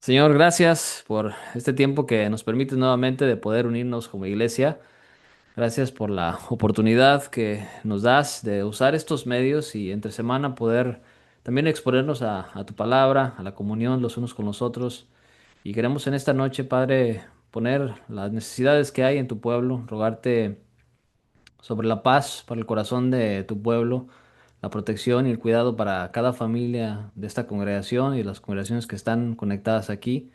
Señor, gracias por este tiempo que nos permite nuevamente de poder unirnos como iglesia. Gracias por la oportunidad que nos das de usar estos medios y entre semana poder también exponernos a tu palabra, a la comunión los unos con los otros. Y queremos en esta noche, Padre, poner las necesidades que hay en tu pueblo, rogarte sobre la paz para el corazón de tu pueblo, la protección y el cuidado para cada familia de esta congregación y las congregaciones que están conectadas aquí.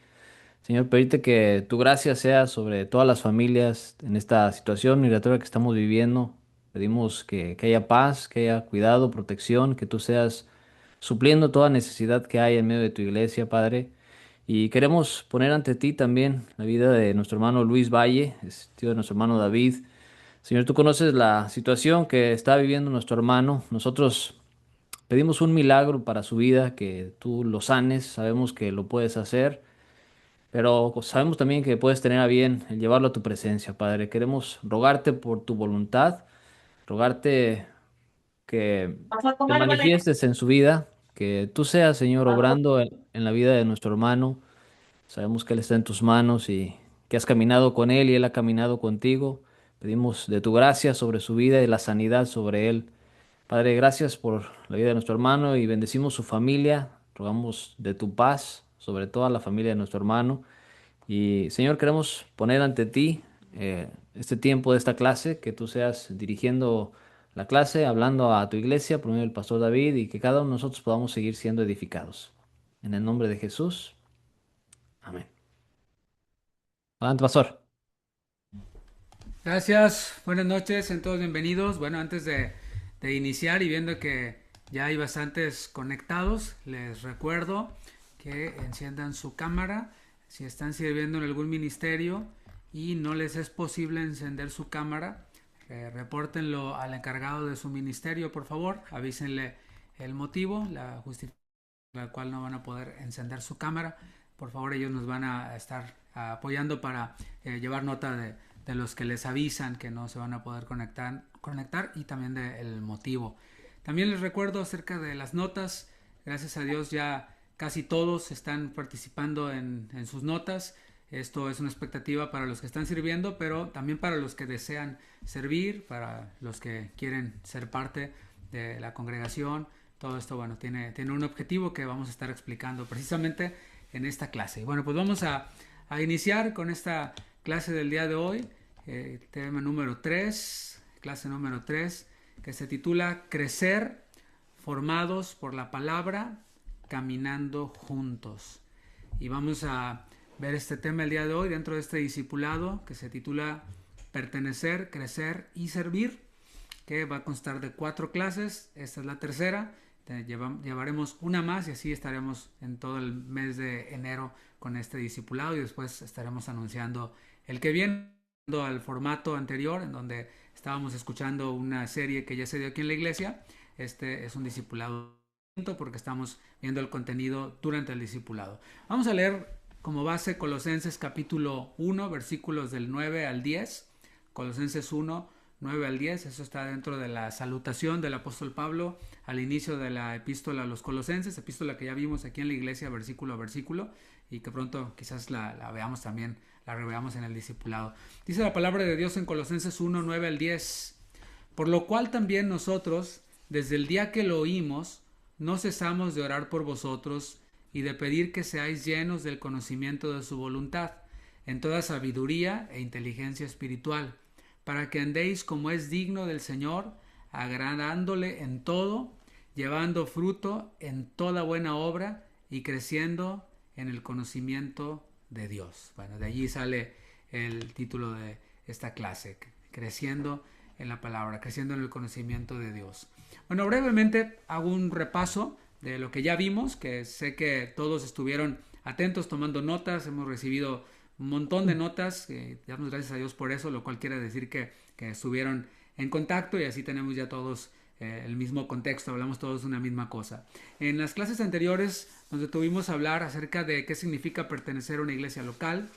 Señor, permite que tu gracia sea sobre todas las familias en esta situación migratoria que estamos viviendo. Pedimos que haya paz, que haya cuidado, protección, que tú seas supliendo toda necesidad que hay en medio de tu iglesia, Padre. Y queremos poner ante ti también la vida de nuestro hermano Luis Valle, es tío de nuestro hermano David. Señor, tú conoces la situación que está viviendo nuestro hermano. Nosotros pedimos un milagro para su vida, que tú lo sanes, sabemos que lo puedes hacer. Pero sabemos también que puedes tener a bien el llevarlo a tu presencia, Padre. Queremos rogarte por tu voluntad, rogarte que Vas a te comer, vale. manifiestes en su vida, que tú seas, Señor, obrando en la vida de nuestro hermano. Sabemos que Él está en tus manos y que has caminado con Él y Él ha caminado contigo. Pedimos de tu gracia sobre su vida y la sanidad sobre Él. Padre, gracias por la vida de nuestro hermano y bendecimos su familia. Rogamos de tu paz sobre toda la familia de nuestro hermano. Y Señor, queremos poner ante ti este tiempo de esta clase, que tú seas dirigiendo la clase, hablando a tu iglesia por medio del pastor David y que cada uno de nosotros podamos seguir siendo edificados. En el nombre de Jesús. Amén. Adelante, pastor. Gracias, buenas noches, en todos bienvenidos. Bueno, antes de iniciar y viendo que ya hay bastantes conectados, les recuerdo que enciendan su cámara si están sirviendo en algún ministerio y no les es posible encender su cámara. Repórtenlo al encargado de su ministerio, por favor, avísenle el motivo, la justificación por la cual no van a poder encender su cámara. Por favor, ellos nos van a estar apoyando para llevar nota de los que les avisan que no se van a poder conectar y también del motivo. También les recuerdo acerca de las notas. Gracias a Dios ya casi todos están participando en sus notas. Esto es una expectativa para los que están sirviendo, pero también para los que desean servir, para los que quieren ser parte de la congregación. Todo esto, bueno, tiene un objetivo que vamos a estar explicando precisamente en esta clase. Y bueno, pues vamos a iniciar con esta clase del día de hoy, tema número 3, clase número 3, que se titula Crecer formados por la palabra, caminando juntos. Y vamos a ver este tema el día de hoy dentro de este discipulado que se titula Pertenecer, Crecer y Servir, que va a constar de 4 clases. Esta es la tercera. Llevaremos una más y así estaremos en todo el mes de enero con este discipulado y después estaremos anunciando el que viene al formato anterior en donde estábamos escuchando una serie que ya se dio aquí en la iglesia. Este es un discipulado porque estamos viendo el contenido durante el discipulado. Vamos a leer como base Colosenses capítulo 1 versículos del 9 al 10. Colosenses 1 9 al 10, eso está dentro de la salutación del apóstol Pablo al inicio de la epístola a los Colosenses, epístola que ya vimos aquí en la iglesia versículo a versículo y que pronto quizás la veamos también, la reveamos en el discipulado. Dice la palabra de Dios en Colosenses 1 9 al 10, por lo cual también nosotros, desde el día que lo oímos, no cesamos de orar por vosotros y de pedir que seáis llenos del conocimiento de su voluntad, en toda sabiduría e inteligencia espiritual, para que andéis como es digno del Señor, agradándole en todo, llevando fruto en toda buena obra y creciendo en el conocimiento de Dios. Bueno, de allí sale el título de esta clase, creciendo en la palabra, creciendo en el conocimiento de Dios. Bueno, brevemente hago un repaso de lo que ya vimos, que sé que todos estuvieron atentos tomando notas, hemos recibido un montón de notas, damos gracias a Dios por eso, lo cual quiere decir que estuvieron en contacto y así tenemos ya todos el mismo contexto, hablamos todos una misma cosa. En las clases anteriores nos detuvimos a hablar acerca de qué significa pertenecer a una iglesia local.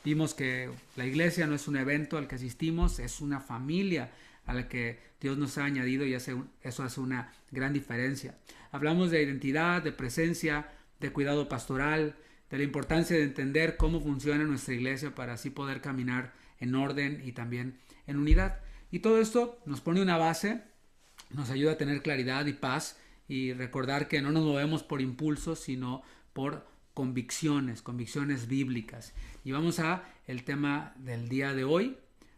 Vimos que la iglesia no es un evento al que asistimos, es una familia a la que Dios nos ha añadido y eso hace una gran diferencia. Hablamos de identidad, de presencia, de cuidado pastoral, de la importancia de entender cómo funciona nuestra iglesia para así poder caminar en orden y también en unidad. Y todo esto nos pone una base, nos ayuda a tener claridad y paz y recordar que no nos movemos por impulsos, sino por convicciones, convicciones bíblicas. Y vamos a el tema del día de hoy,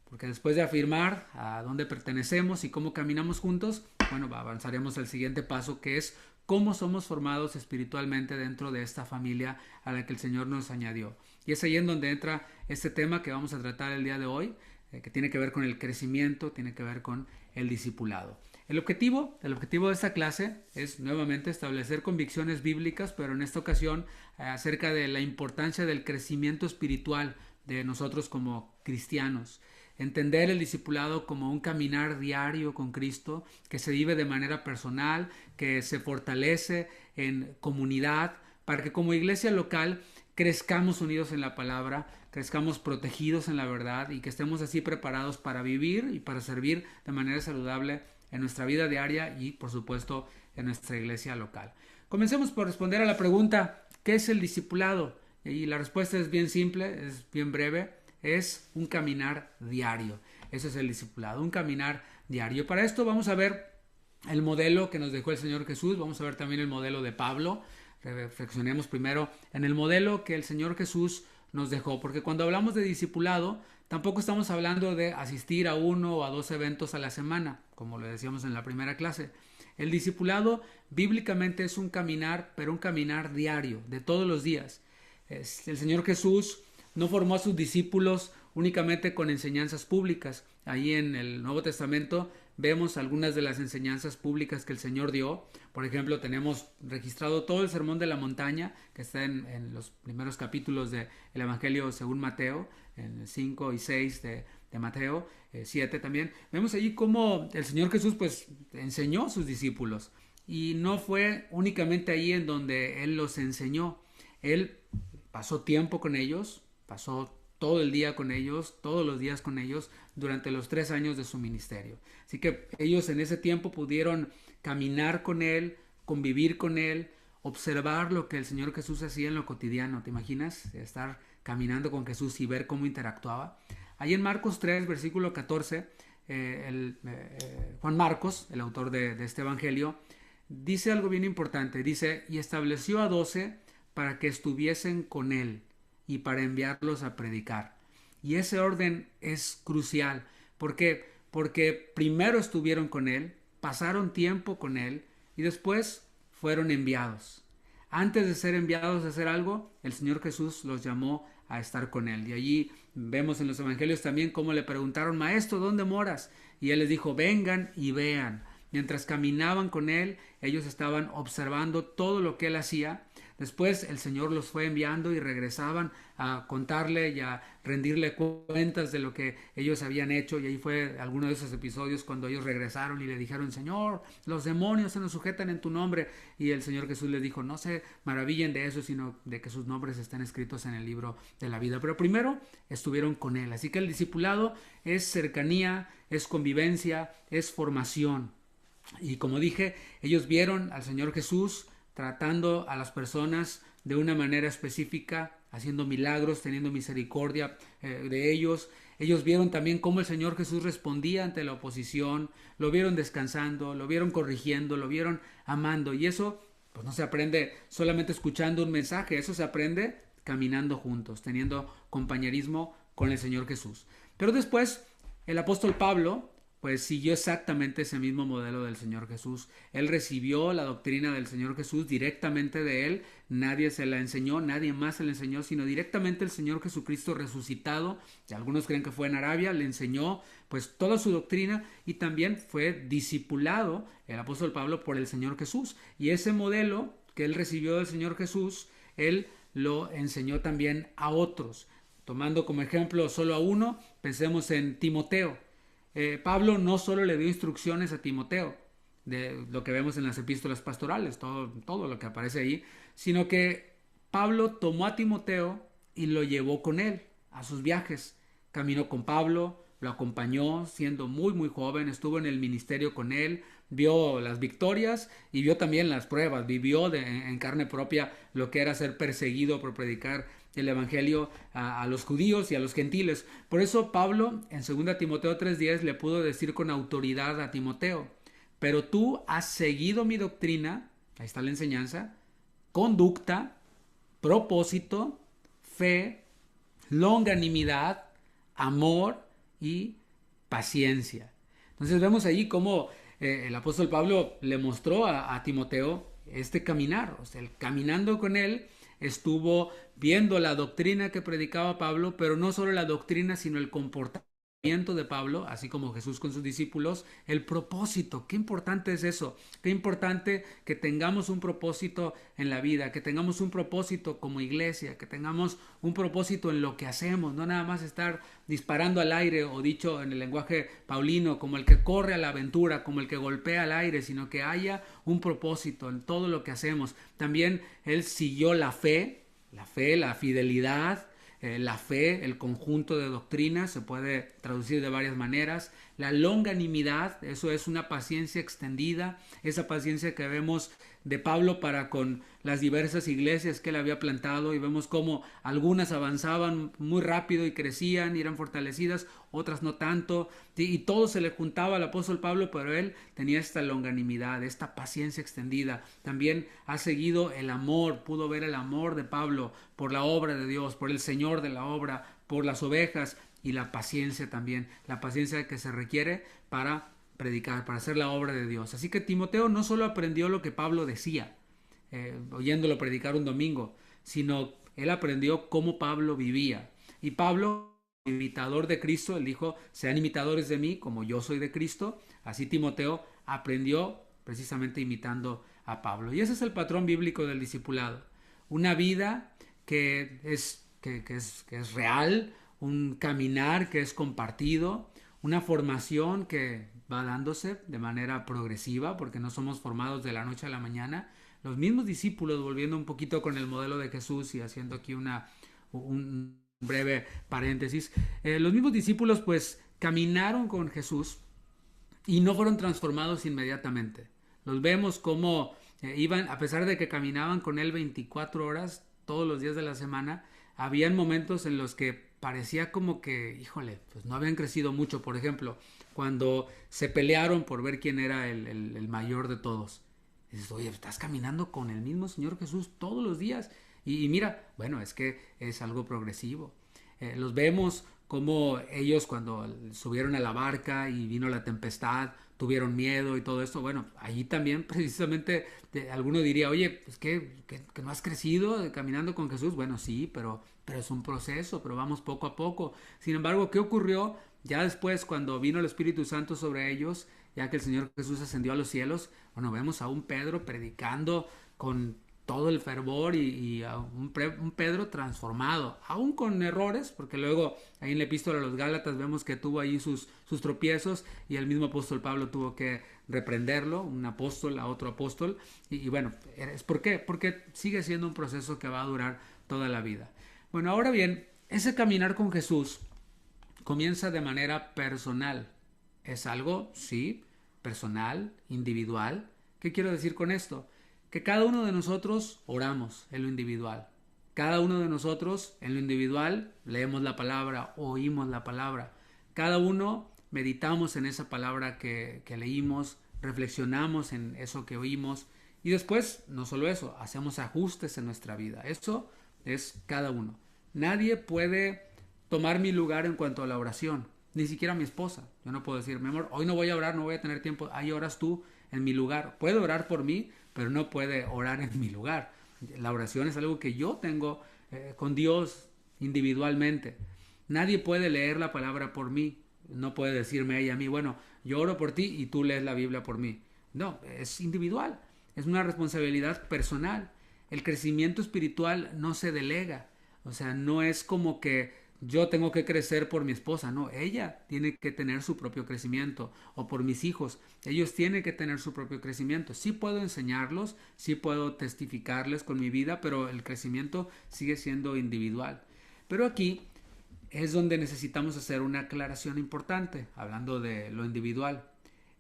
porque después de afirmar a dónde pertenecemos y cómo caminamos juntos, bueno, avanzaremos al siguiente paso, que es cómo somos formados espiritualmente dentro de esta familia a la que el Señor nos añadió. Y es ahí en donde entra este tema que vamos a tratar el día de hoy, que tiene que ver con el crecimiento, tiene que ver con el discipulado. El objetivo de esta clase es nuevamente establecer convicciones bíblicas, pero en esta ocasión acerca de la importancia del crecimiento espiritual de nosotros como cristianos. Entender el discipulado como un caminar diario con Cristo que se vive de manera personal, que se fortalece en comunidad, para que como iglesia local crezcamos unidos en la palabra, crezcamos protegidos en la verdad y que estemos así preparados para vivir y para servir de manera saludable en nuestra vida diaria y por supuesto en nuestra iglesia local. Comencemos por responder a la pregunta, ¿qué es el discipulado? Y la respuesta es bien simple, es bien breve, es un caminar diario. Eso es el discipulado, un caminar diario. Para esto vamos a ver el modelo que nos dejó el Señor Jesús, vamos a ver también el modelo de Pablo. Reflexionemos primero en el modelo que el Señor Jesús nos dejó, porque cuando hablamos de discipulado, tampoco estamos hablando de asistir a 1 o a 2 eventos a la semana, como lo decíamos en la primera clase. El discipulado bíblicamente es un caminar, pero un caminar diario, de todos los días. El Señor Jesús no formó a sus discípulos únicamente con enseñanzas públicas. Ahí en el Nuevo Testamento vemos algunas de las enseñanzas públicas que el Señor dio. Por ejemplo, tenemos registrado todo el Sermón de la Montaña, que está en los primeros capítulos del Evangelio según Mateo, en 5 y 6 de Mateo, 7 también. Vemos allí cómo el Señor Jesús pues enseñó a sus discípulos. Y no fue únicamente ahí en donde Él los enseñó. Él pasó tiempo con ellos, pasó todo el día con ellos, todos los días con ellos, durante los 3 años de su ministerio. Así que ellos en ese tiempo pudieron caminar con Él, convivir con Él, observar lo que el Señor Jesús hacía en lo cotidiano. ¿Te imaginas? Estar caminando con Jesús y ver cómo interactuaba. Ahí en Marcos 3, versículo 14, Juan Marcos, el autor de este evangelio, dice algo bien importante. Dice, y estableció a 12 para que estuviesen con Él y para enviarlos a predicar. Y ese orden es crucial. ¿Por qué? Porque primero estuvieron con Él, pasaron tiempo con Él y después fueron enviados. Antes de ser enviados a hacer algo, el Señor Jesús los llamó a estar con Él. Y allí vemos en los evangelios también cómo le preguntaron, Maestro, ¿dónde moras? Y Él les dijo, vengan y vean. Mientras caminaban con Él, ellos estaban observando todo lo que Él hacía. Después el Señor los fue enviando y regresaban a contarle y a rendirle cuentas de lo que ellos habían hecho. Y ahí fue alguno de esos episodios cuando ellos regresaron y le dijeron, Señor, los demonios se nos sujetan en tu nombre. Y el Señor Jesús les dijo, no se maravillen de eso, sino de que sus nombres estén escritos en el libro de la vida. Pero primero estuvieron con Él. Así que el discipulado es cercanía, es convivencia, es formación. Y como dije, ellos vieron al Señor Jesús tratando a las personas de una manera específica, haciendo milagros, teniendo misericordia de ellos. Ellos vieron también cómo el Señor Jesús respondía ante la oposición, lo vieron descansando, lo vieron corrigiendo, lo vieron amando. Y eso pues no se aprende solamente escuchando un mensaje, eso se aprende caminando juntos, teniendo compañerismo con el Señor Jesús. Pero después el apóstol Pablo pues siguió exactamente ese mismo modelo del Señor Jesús. Él recibió la doctrina del Señor Jesús directamente de Él, nadie se la enseñó, nadie más se la enseñó, sino directamente el Señor Jesucristo resucitado, y algunos creen que fue en Arabia, le enseñó pues toda su doctrina y también fue discipulado el apóstol Pablo por el Señor Jesús. Y ese modelo que él recibió del Señor Jesús, él lo enseñó también a otros. Tomando como ejemplo solo a uno, pensemos en Timoteo. Pablo no solo le dio instrucciones a Timoteo, de lo que vemos en las epístolas pastorales, todo lo que aparece ahí, sino que Pablo tomó a Timoteo y lo llevó con él a sus viajes. Caminó con Pablo, lo acompañó siendo muy muy joven, estuvo en el ministerio con él, vio las victorias y vio también las pruebas, vivió en carne propia lo que era ser perseguido por predicar el evangelio a los judíos y a los gentiles. Por eso Pablo en 2 Timoteo 3:10 le pudo decir con autoridad a Timoteo: pero tú has seguido mi doctrina, ahí está la enseñanza, conducta, propósito, fe, longanimidad, amor y paciencia. Entonces vemos allí cómo el apóstol Pablo le mostró a Timoteo este caminar, o sea, el caminando con él estuvo viendo la doctrina que predicaba Pablo, pero no solo la doctrina, sino el comportamiento de Pablo, así como Jesús con sus discípulos, el propósito. Qué importante es eso, qué importante que tengamos un propósito en la vida, que tengamos un propósito como iglesia, que tengamos un propósito en lo que hacemos, no nada más estar disparando al aire, o dicho en el lenguaje paulino, como el que corre a la aventura, como el que golpea al aire, sino que haya un propósito en todo lo que hacemos. También él siguió la fe, la fidelidad, la fe, el conjunto de doctrinas, se puede traducir de varias maneras. La longanimidad, eso es una paciencia extendida, esa paciencia que vemos de Pablo para con las diversas iglesias que él había plantado, y vemos cómo algunas avanzaban muy rápido y crecían y eran fortalecidas, otras no tanto, y todo se le juntaba al apóstol Pablo, pero él tenía esta longanimidad, esta paciencia extendida. También ha seguido el amor, pudo ver el amor de Pablo por la obra de Dios, por el Señor de la obra, por las ovejas, y la paciencia también, la paciencia que se requiere para predicar, para hacer la obra de Dios. Así que Timoteo no solo aprendió lo que Pablo decía, oyéndolo predicar un domingo, sino él aprendió cómo Pablo vivía. Y Pablo, imitador de Cristo, él dijo: sean imitadores de mí como yo soy de Cristo. Así Timoteo aprendió precisamente imitando a Pablo. Y ese es el patrón bíblico del discipulado. Una vida que es real, un caminar que es compartido, una formación que va dándose de manera progresiva, porque no somos formados de la noche a la mañana. Los mismos discípulos, volviendo un poquito con el modelo de Jesús y haciendo aquí un breve paréntesis, los mismos discípulos pues caminaron con Jesús y no fueron transformados inmediatamente. Los vemos como iban, a pesar de que caminaban con él 24 horas todos los días de la semana, habían momentos en los que parecía como que, híjole, pues no habían crecido mucho. Por ejemplo, cuando se pelearon por ver quién era el mayor de todos. Dices: oye, estás caminando con el mismo Señor Jesús todos los días. Y mira, bueno, es que es algo progresivo. Los vemos como ellos, cuando subieron a la barca y vino la tempestad, tuvieron miedo y todo esto. Bueno, allí también precisamente alguno diría: oye, pues que no has crecido caminando con Jesús. Bueno, sí, pero es un proceso, pero vamos poco a poco. Sin embargo, ¿qué ocurrió ya después cuando vino el Espíritu Santo sobre ellos, ya que el Señor Jesús ascendió a los cielos? Bueno, vemos a un Pedro predicando con todo el fervor, y a un Pedro transformado, aún con errores, porque luego ahí en la epístola a los Gálatas vemos que tuvo ahí sus tropiezos, y el mismo apóstol Pablo tuvo que reprenderlo, un apóstol a otro apóstol, y bueno, ¿por qué? Porque sigue siendo un proceso que va a durar toda la vida. Bueno, ahora bien, ese caminar con Jesús comienza de manera personal. Es algo, sí, personal, individual. ¿Qué quiero decir con esto? Que cada uno de nosotros oramos en lo individual. Cada uno de nosotros en lo individual leemos la palabra, oímos la palabra. Cada uno meditamos en esa palabra que leímos, reflexionamos en eso que oímos, y después, no solo eso, hacemos ajustes en nuestra vida. Eso es cada uno. Nadie puede tomar mi lugar en cuanto a la oración, ni siquiera mi esposa. Yo no puedo decir: mi amor, hoy no voy a orar, no voy a tener tiempo. Ahí oras tú en mi lugar. Puede orar por mí, pero no puede orar en mi lugar. La oración es algo que yo tengo con Dios individualmente. Nadie puede leer la palabra por mí. No puede decirme ella a mí: bueno, yo oro por ti y tú lees la Biblia por mí. No, es individual. Es una responsabilidad personal. El crecimiento espiritual no se delega. O sea, no es como que yo tengo que crecer por mi esposa. No, ella tiene que tener su propio crecimiento. O por mis hijos, ellos tienen que tener su propio crecimiento. Sí puedo enseñarlos, sí puedo testificarles con mi vida, pero el crecimiento sigue siendo individual. Pero aquí es donde necesitamos hacer una aclaración importante, hablando de lo individual.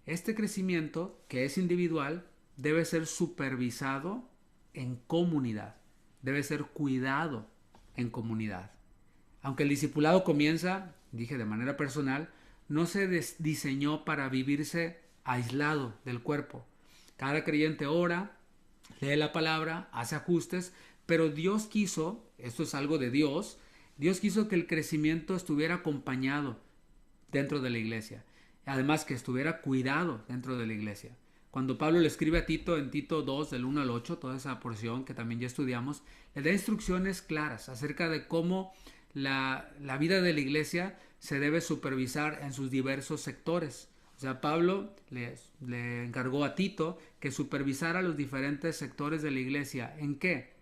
Este crecimiento, que es individual, debe ser supervisado en comunidad, debe ser cuidado en comunidad. Aunque el discipulado comienza, dije de manera personal, no se diseñó para vivirse aislado del cuerpo. Cada creyente ora, lee la palabra, hace ajustes, pero Dios quiso, esto es algo de Dios, Dios quiso que el crecimiento estuviera acompañado dentro de la iglesia. Además que estuviera cuidado dentro de la iglesia. Cuando Pablo le escribe a Tito en Tito 2 del 1 al 8, toda esa porción que también ya estudiamos, le da instrucciones claras acerca de cómo la vida de la iglesia se debe supervisar en sus diversos sectores. O sea, Pablo le encargó a Tito que supervisara los diferentes sectores de la iglesia. ¿En qué?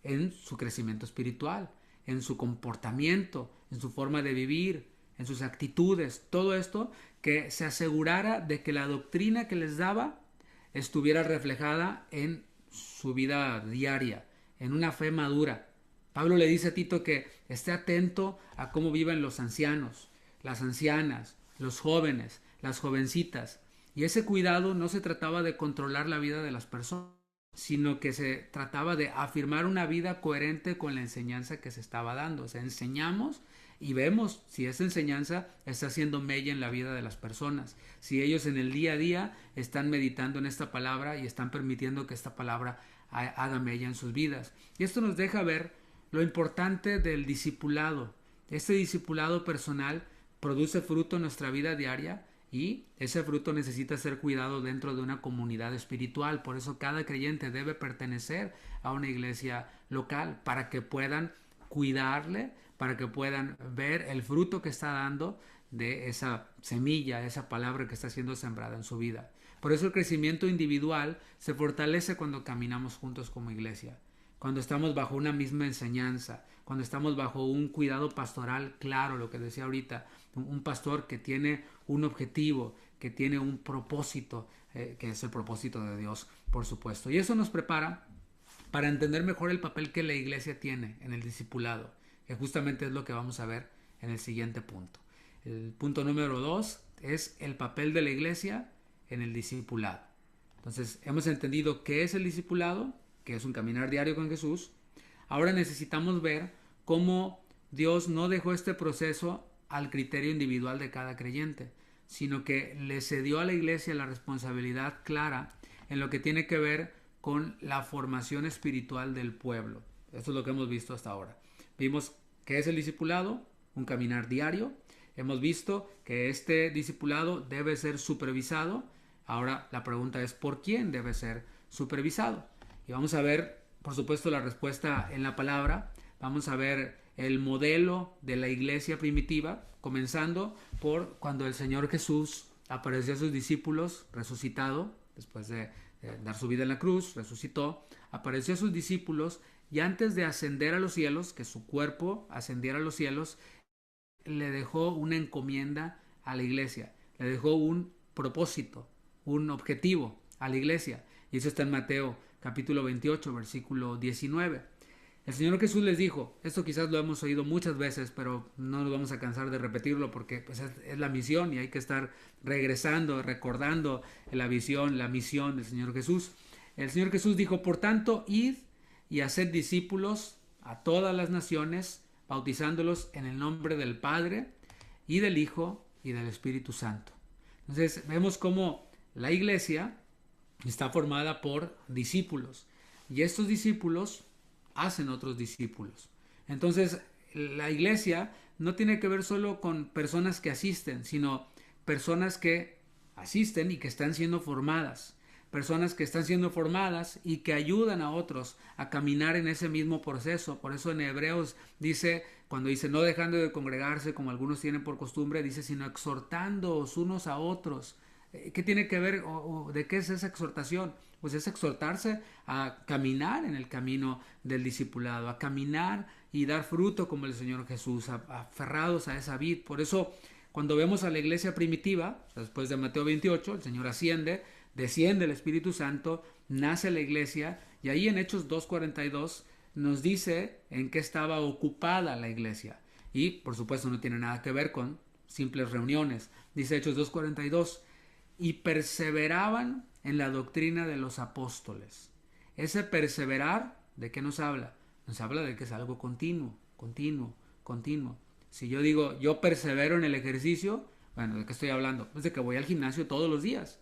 En su crecimiento espiritual, en su comportamiento, en su forma de vivir, en sus actitudes, todo esto, que se asegurara de que la doctrina que les daba estuviera reflejada en su vida diaria, en una fe madura. Pablo le dice a Tito que esté atento a cómo viven los ancianos, las ancianas, los jóvenes, las jovencitas. Y ese cuidado no se trataba de controlar la vida de las personas, sino que se trataba de afirmar una vida coherente con la enseñanza que se estaba dando. O sea, enseñamos y vemos si esa enseñanza está haciendo mella en la vida de las personas, si ellos en el día a día están meditando en esta palabra y están permitiendo que esta palabra haga mella en sus vidas. Y esto nos deja ver lo importante del discipulado. Este discipulado personal produce fruto en nuestra vida diaria y ese fruto necesita ser cuidado dentro de una comunidad espiritual. Por eso cada creyente debe pertenecer a una iglesia local para que puedan cuidarle, para que puedan ver el fruto que está dando de esa semilla, esa palabra que está siendo sembrada en su vida. Por eso el crecimiento individual se fortalece cuando caminamos juntos como iglesia, cuando estamos bajo una misma enseñanza, cuando estamos bajo un cuidado pastoral claro, lo que decía ahorita, un pastor que tiene un objetivo, que tiene un propósito, que es el propósito de Dios, por supuesto. Y eso nos prepara para entender mejor el papel que la iglesia tiene en el discipulado, que justamente es lo que vamos a ver en el siguiente punto. El punto número 2 es el papel de la iglesia en el discipulado. Entonces, hemos entendido qué es el discipulado, que es un caminar diario con Jesús. Ahora necesitamos ver cómo Dios no dejó este proceso al criterio individual de cada creyente, sino que le cedió a la iglesia la responsabilidad clara en lo que tiene que ver con la formación espiritual del pueblo. Esto es lo que hemos visto hasta ahora. Vimos qué es el discipulado, un caminar diario. Hemos visto que este discipulado debe ser supervisado. Ahora la pregunta es ¿por quién debe ser supervisado? Y vamos a ver, por supuesto, la respuesta en la palabra. Vamos a ver el modelo de la iglesia primitiva, comenzando por cuando el Señor Jesús apareció a sus discípulos resucitado, después de dar su vida en la cruz, resucitó, apareció a sus discípulos y antes de ascender a los cielos, que su cuerpo ascendiera a los cielos, le dejó una encomienda a la iglesia, le dejó un propósito, un objetivo a la iglesia. Y eso está en Mateo capítulo 28, versículo 19. El Señor Jesús les dijo, esto quizás lo hemos oído muchas veces, pero no nos vamos a cansar de repetirlo porque pues, es la misión y hay que estar regresando, recordando la visión, la misión del Señor Jesús. El Señor Jesús dijo, por tanto, id y haced discípulos a todas las naciones, bautizándolos en el nombre del Padre y del Hijo y del Espíritu Santo. Entonces vemos cómo la iglesia está formada por discípulos y estos discípulos hacen otros discípulos. Entonces la iglesia no tiene que ver solo con personas que asisten, sino personas que asisten y que están siendo formadas. Personas que están siendo formadas y que ayudan a otros a caminar en ese mismo proceso. Por eso en Hebreos dice, cuando dice no dejando de congregarse como algunos tienen por costumbre, dice sino exhortándoos unos a otros. ¿Qué tiene que ver o de qué es esa exhortación? Pues es exhortarse a caminar en el camino del discipulado, a caminar y dar fruto como el Señor Jesús, aferrados a esa vid. Por eso cuando vemos a la iglesia primitiva, después de Mateo 28, el Señor asciende, desciende el Espíritu Santo, nace la iglesia y ahí en Hechos 2:42 nos dice en qué estaba ocupada la iglesia. Y por supuesto no tiene nada que ver con simples reuniones. Dice Hechos 2:42, y perseveraban en la doctrina de los apóstoles. Ese perseverar, ¿de qué nos habla? Nos habla de que es algo continuo, continuo, continuo. Si yo digo, yo persevero en el ejercicio, bueno, ¿de qué estoy hablando? Pues de que voy al gimnasio todos los días.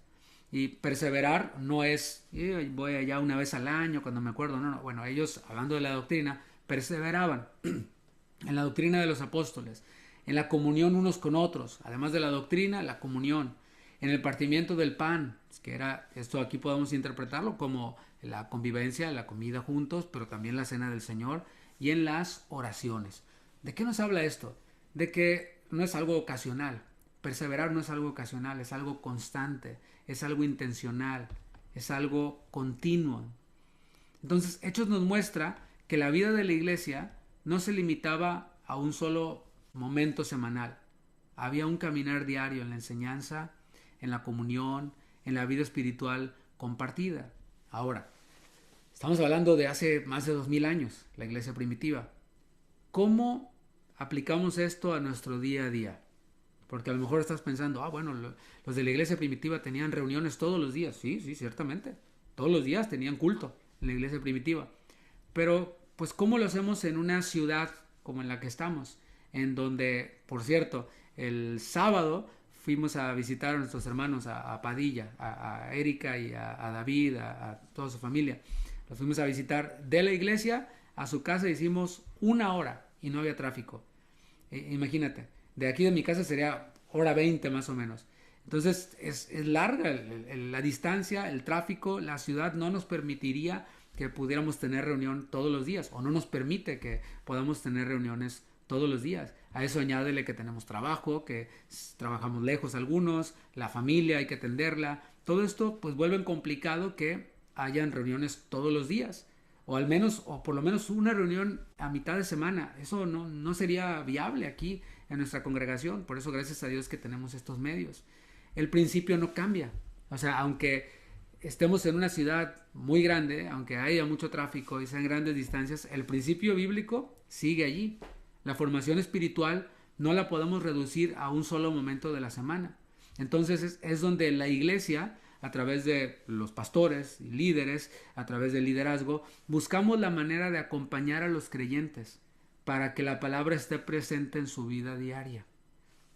Y perseverar no es, voy allá una vez al año cuando me acuerdo, no, no. Bueno, ellos, hablando de la doctrina, perseveraban en la doctrina de los apóstoles, en la comunión unos con otros, además de la doctrina, la comunión, en el partimiento del pan, que era, esto aquí podemos interpretarlo como la convivencia, la comida juntos, pero también la cena del Señor, y en las oraciones. ¿De qué nos habla esto? De que no es algo ocasional. Perseverar no es algo ocasional, es algo constante, es algo intencional, es algo continuo. Entonces, Hechos nos muestra que la vida de la iglesia no se limitaba a un solo momento semanal. Había un caminar diario en la enseñanza, en la comunión, en la vida espiritual compartida. Ahora, estamos hablando de hace más de 2000 años, la iglesia primitiva. ¿Cómo aplicamos esto a nuestro día a día? Porque a lo mejor estás pensando, bueno, los de la iglesia primitiva tenían reuniones todos los días. Sí, sí, ciertamente. Todos los días tenían culto en la iglesia primitiva. Pero, pues, ¿cómo lo hacemos en una ciudad como en la que estamos? En donde, por cierto, el sábado fuimos a visitar a nuestros hermanos, a Padilla, a Erika y a David, a toda su familia. Los fuimos a visitar de la iglesia a su casa, hicimos 1 hora y no había tráfico. Imagínate, de aquí de mi casa sería 1:20 más o menos. Entonces es larga la distancia, el tráfico, la ciudad no nos permitiría que pudiéramos tener reunión todos los días, o no nos permite que podamos tener reuniones todos los días. A eso añádele que tenemos trabajo, que trabajamos lejos algunos, la familia hay que atenderla. Todo esto pues vuelve complicado que hayan reuniones todos los días, o al menos, o por lo menos una reunión a mitad de semana. Eso no sería viable aquí en nuestra congregación. Por eso gracias a Dios que tenemos estos medios. El principio no cambia. O sea, aunque estemos en una ciudad muy grande, aunque haya mucho tráfico y sean grandes distancias, el principio bíblico sigue allí. La formación espiritual no la podemos reducir a un solo momento de la semana. Entonces es donde la iglesia, a través de los pastores y líderes, a través del liderazgo, buscamos la manera de acompañar a los creyentes para que la palabra esté presente en su vida diaria.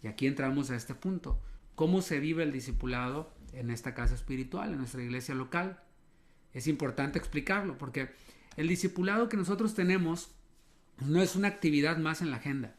Y aquí entramos a este punto. ¿Cómo se vive el discipulado en esta casa espiritual, en nuestra iglesia local? Es importante explicarlo porque el discipulado que nosotros tenemos no es una actividad más en la agenda.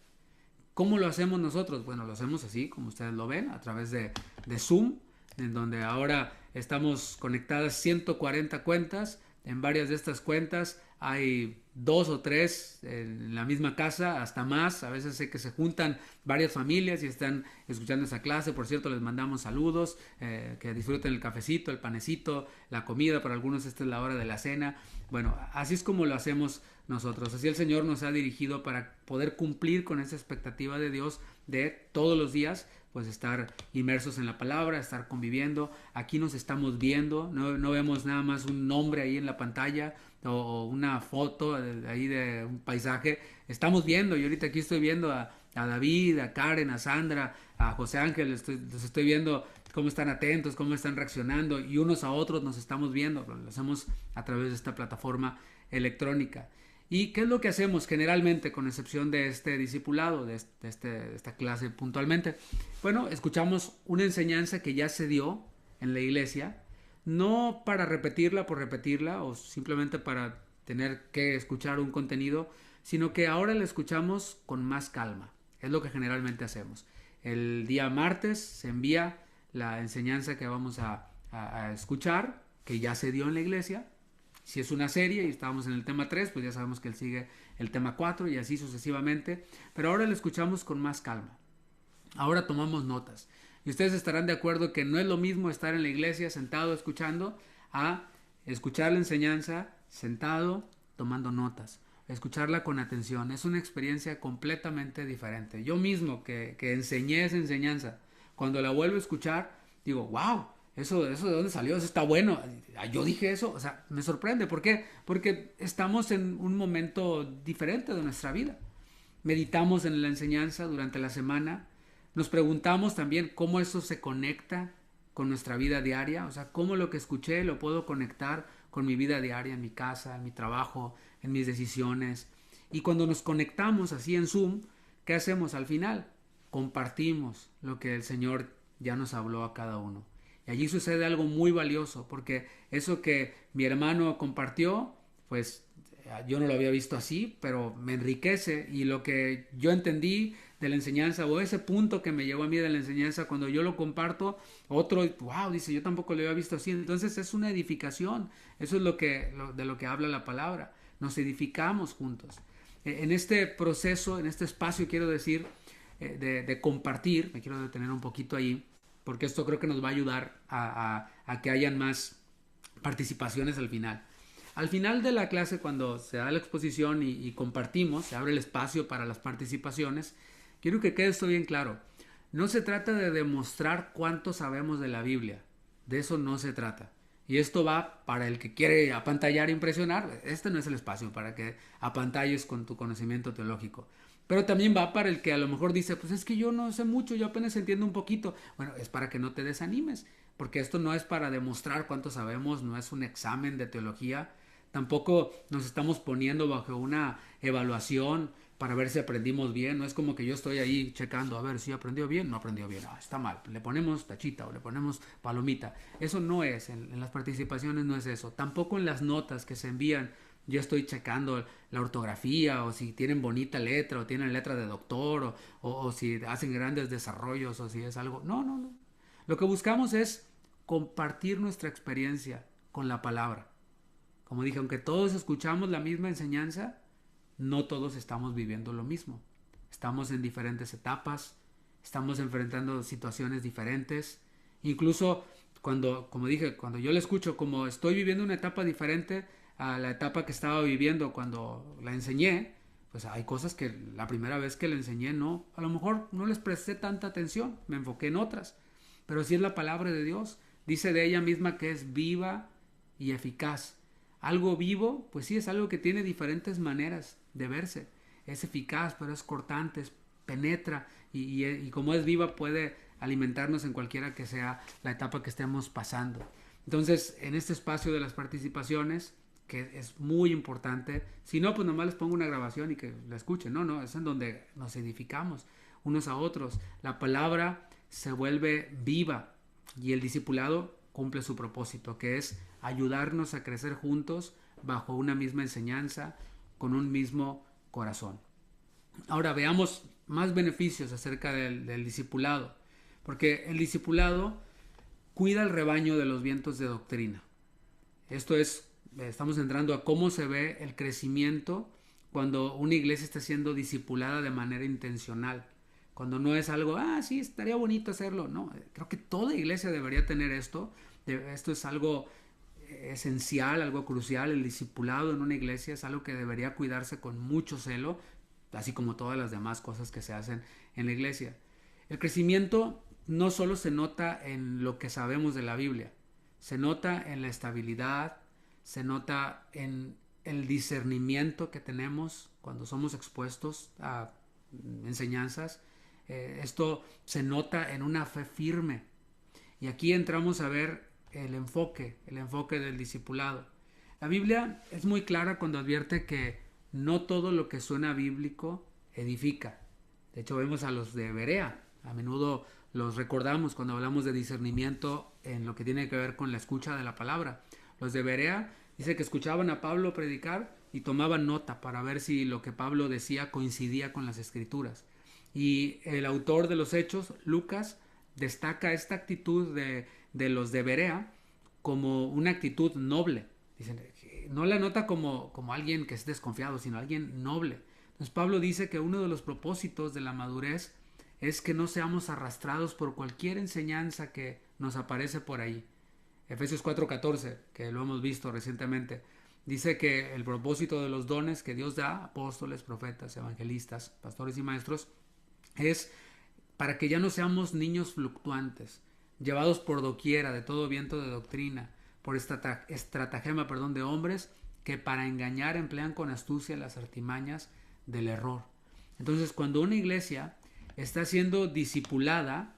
¿Cómo lo hacemos nosotros? Bueno, lo hacemos así, como ustedes lo ven, a través de Zoom, en donde ahora estamos conectadas 140 cuentas. En varias de estas cuentas hay 2 o 3 en la misma casa, hasta más. A veces sé que se juntan varias familias y están escuchando esa clase. Por cierto, les mandamos saludos, que disfruten el cafecito, el panecito, la comida. Para algunos esta es la hora de la cena. Bueno, así es como lo hacemos nosotros. Así el Señor nos ha dirigido para poder cumplir con esa expectativa de Dios de todos los días pues estar inmersos en la palabra, estar conviviendo. Aquí nos estamos viendo, no vemos nada más un nombre ahí en la pantalla o una foto ahí de un paisaje. Estamos viendo, y ahorita aquí estoy viendo a David, a Karen, a Sandra, a José Ángel, los estoy viendo cómo están atentos, cómo están reaccionando, y unos a otros nos estamos viendo. Lo hacemos a través de esta plataforma electrónica. ¿Y qué es lo que hacemos generalmente, con excepción de este discipulado, de esta clase puntualmente? Bueno, escuchamos una enseñanza que ya se dio en la iglesia, no para repetirla por repetirla o simplemente para tener que escuchar un contenido, sino que ahora la escuchamos con más calma. Es lo que generalmente hacemos. El día martes se envía la enseñanza que vamos a escuchar, que ya se dio en la iglesia. Si es una serie y estábamos en el tema 3, pues ya sabemos que él sigue el tema 4 y así sucesivamente. Pero ahora lo escuchamos con más calma. Ahora tomamos notas. Y ustedes estarán de acuerdo que no es lo mismo estar en la iglesia sentado escuchando a escuchar la enseñanza sentado tomando notas. Escucharla con atención. Es una experiencia completamente diferente. Yo mismo que enseñé esa enseñanza, cuando la vuelvo a escuchar, digo, wow. Eso de dónde salió, eso está bueno. Yo dije eso, o sea, me sorprende. ¿Por qué? Porque estamos en un momento diferente de nuestra vida. meditamos en la enseñanza durante la semana, nos preguntamos también cómo eso se conecta con nuestra vida diaria, o sea, cómo lo que escuché lo puedo conectar con mi vida diaria, en mi casa, en mi trabajo, en mis decisiones. Y cuando nos conectamos así en Zoom, ¿qué hacemos al final? Compartimos lo que el Señor ya nos habló a cada uno. Y allí sucede algo muy valioso, porque eso que mi hermano compartió, pues yo no lo había visto así, pero me enriquece, y lo que yo entendí de la enseñanza, o ese punto que me llevó a mí de la enseñanza, cuando yo lo comparto, otro, wow, dice, yo tampoco lo había visto así. Entonces es una edificación. Eso es de lo que habla la palabra. Nos edificamos juntos. En este proceso, en este espacio, quiero decir, de compartir, me quiero detener un poquito ahí, porque esto creo que nos va a ayudar a que hayan más participaciones al final. Al final de la clase, cuando se da la exposición y compartimos, se abre el espacio para las participaciones, quiero que quede esto bien claro. No se trata de demostrar cuánto sabemos de la Biblia. De eso no se trata. Y esto va para el que quiere apantallar e impresionar. Este no es el espacio para que apantalles con tu conocimiento teológico. Pero también va para el que a lo mejor dice, pues es que yo no sé mucho, yo apenas entiendo un poquito. Bueno, es para que no te desanimes, porque esto no es para demostrar cuánto sabemos, no es un examen de teología. Tampoco nos estamos poniendo bajo una evaluación para ver si aprendimos bien. No es como que yo estoy ahí checando a ver si aprendió bien, no aprendió bien, está mal, le ponemos tachita o le ponemos palomita. Eso no es, en las participaciones no es eso. Tampoco en las notas que se envían yo estoy checando la ortografía, o si tienen bonita letra, o tienen letra de doctor, o si hacen grandes desarrollos, o si es algo. No, no, no. Lo que buscamos es compartir nuestra experiencia con la palabra. Como dije, aunque todos escuchamos la misma enseñanza, no todos estamos viviendo lo mismo. Estamos en diferentes etapas, estamos enfrentando situaciones diferentes. Incluso cuando, como dije, cuando yo la escucho, como estoy viviendo una etapa diferente a la etapa que estaba viviendo cuando la enseñé, pues hay cosas que la primera vez que la enseñé no, a lo mejor no les presté tanta atención, me enfoqué en otras. Pero si es la palabra de Dios, dice de ella misma que es viva y eficaz. Algo vivo, pues sí, es algo que tiene diferentes maneras de verse. Es eficaz, pero es cortante, penetra, y como es viva puede alimentarnos en cualquiera que sea la etapa que estemos pasando. Entonces, en este espacio de las participaciones, que es muy importante, si no, pues nomás les pongo una grabación y que la escuchen. No, no, es en donde nos edificamos unos a otros. La palabra se vuelve viva y el discipulado cumple su propósito, que es ayudarnos a crecer juntos bajo una misma enseñanza, con un mismo corazón. Ahora veamos más beneficios acerca del discipulado, porque el discipulado cuida el rebaño de los vientos de doctrina. Esto es, estamos entrando a cómo se ve el crecimiento cuando una iglesia está siendo discipulada de manera intencional. Cuando no es algo, sí, estaría bonito hacerlo. No, creo que toda iglesia debería tener esto. Esto es algo esencial, algo crucial. El discipulado en una iglesia es algo que debería cuidarse con mucho celo, así como todas las demás cosas que se hacen en la iglesia. El crecimiento no solo se nota en lo que sabemos de la Biblia, se nota en la estabilidad, se nota en el discernimiento que tenemos cuando somos expuestos a enseñanzas. Esto se nota en una fe firme. Y aquí entramos a ver el enfoque del discipulado. La Biblia es muy clara cuando advierte que no todo lo que suena bíblico edifica. De hecho, vemos a los de Berea. A menudo los recordamos cuando hablamos de discernimiento en lo que tiene que ver con la escucha de la palabra. Los de Berea dice que escuchaban a Pablo predicar y tomaban nota para ver si lo que Pablo decía coincidía con las escrituras. Y el autor de los Hechos, Lucas, destaca esta actitud de los de Berea como una actitud noble. Dicen, no la nota como alguien que es desconfiado, sino alguien noble. Entonces Pablo dice que uno de los propósitos de la madurez es que no seamos arrastrados por cualquier enseñanza que nos aparece por ahí. Efesios 4:14, que lo hemos visto recientemente, dice que el propósito de los dones que Dios da, apóstoles, profetas, evangelistas, pastores y maestros, es para que ya no seamos niños fluctuantes, llevados por doquiera de todo viento de doctrina, por estratagema de hombres que para engañar emplean con astucia las artimañas del error. Entonces, cuando una iglesia está siendo discipulada,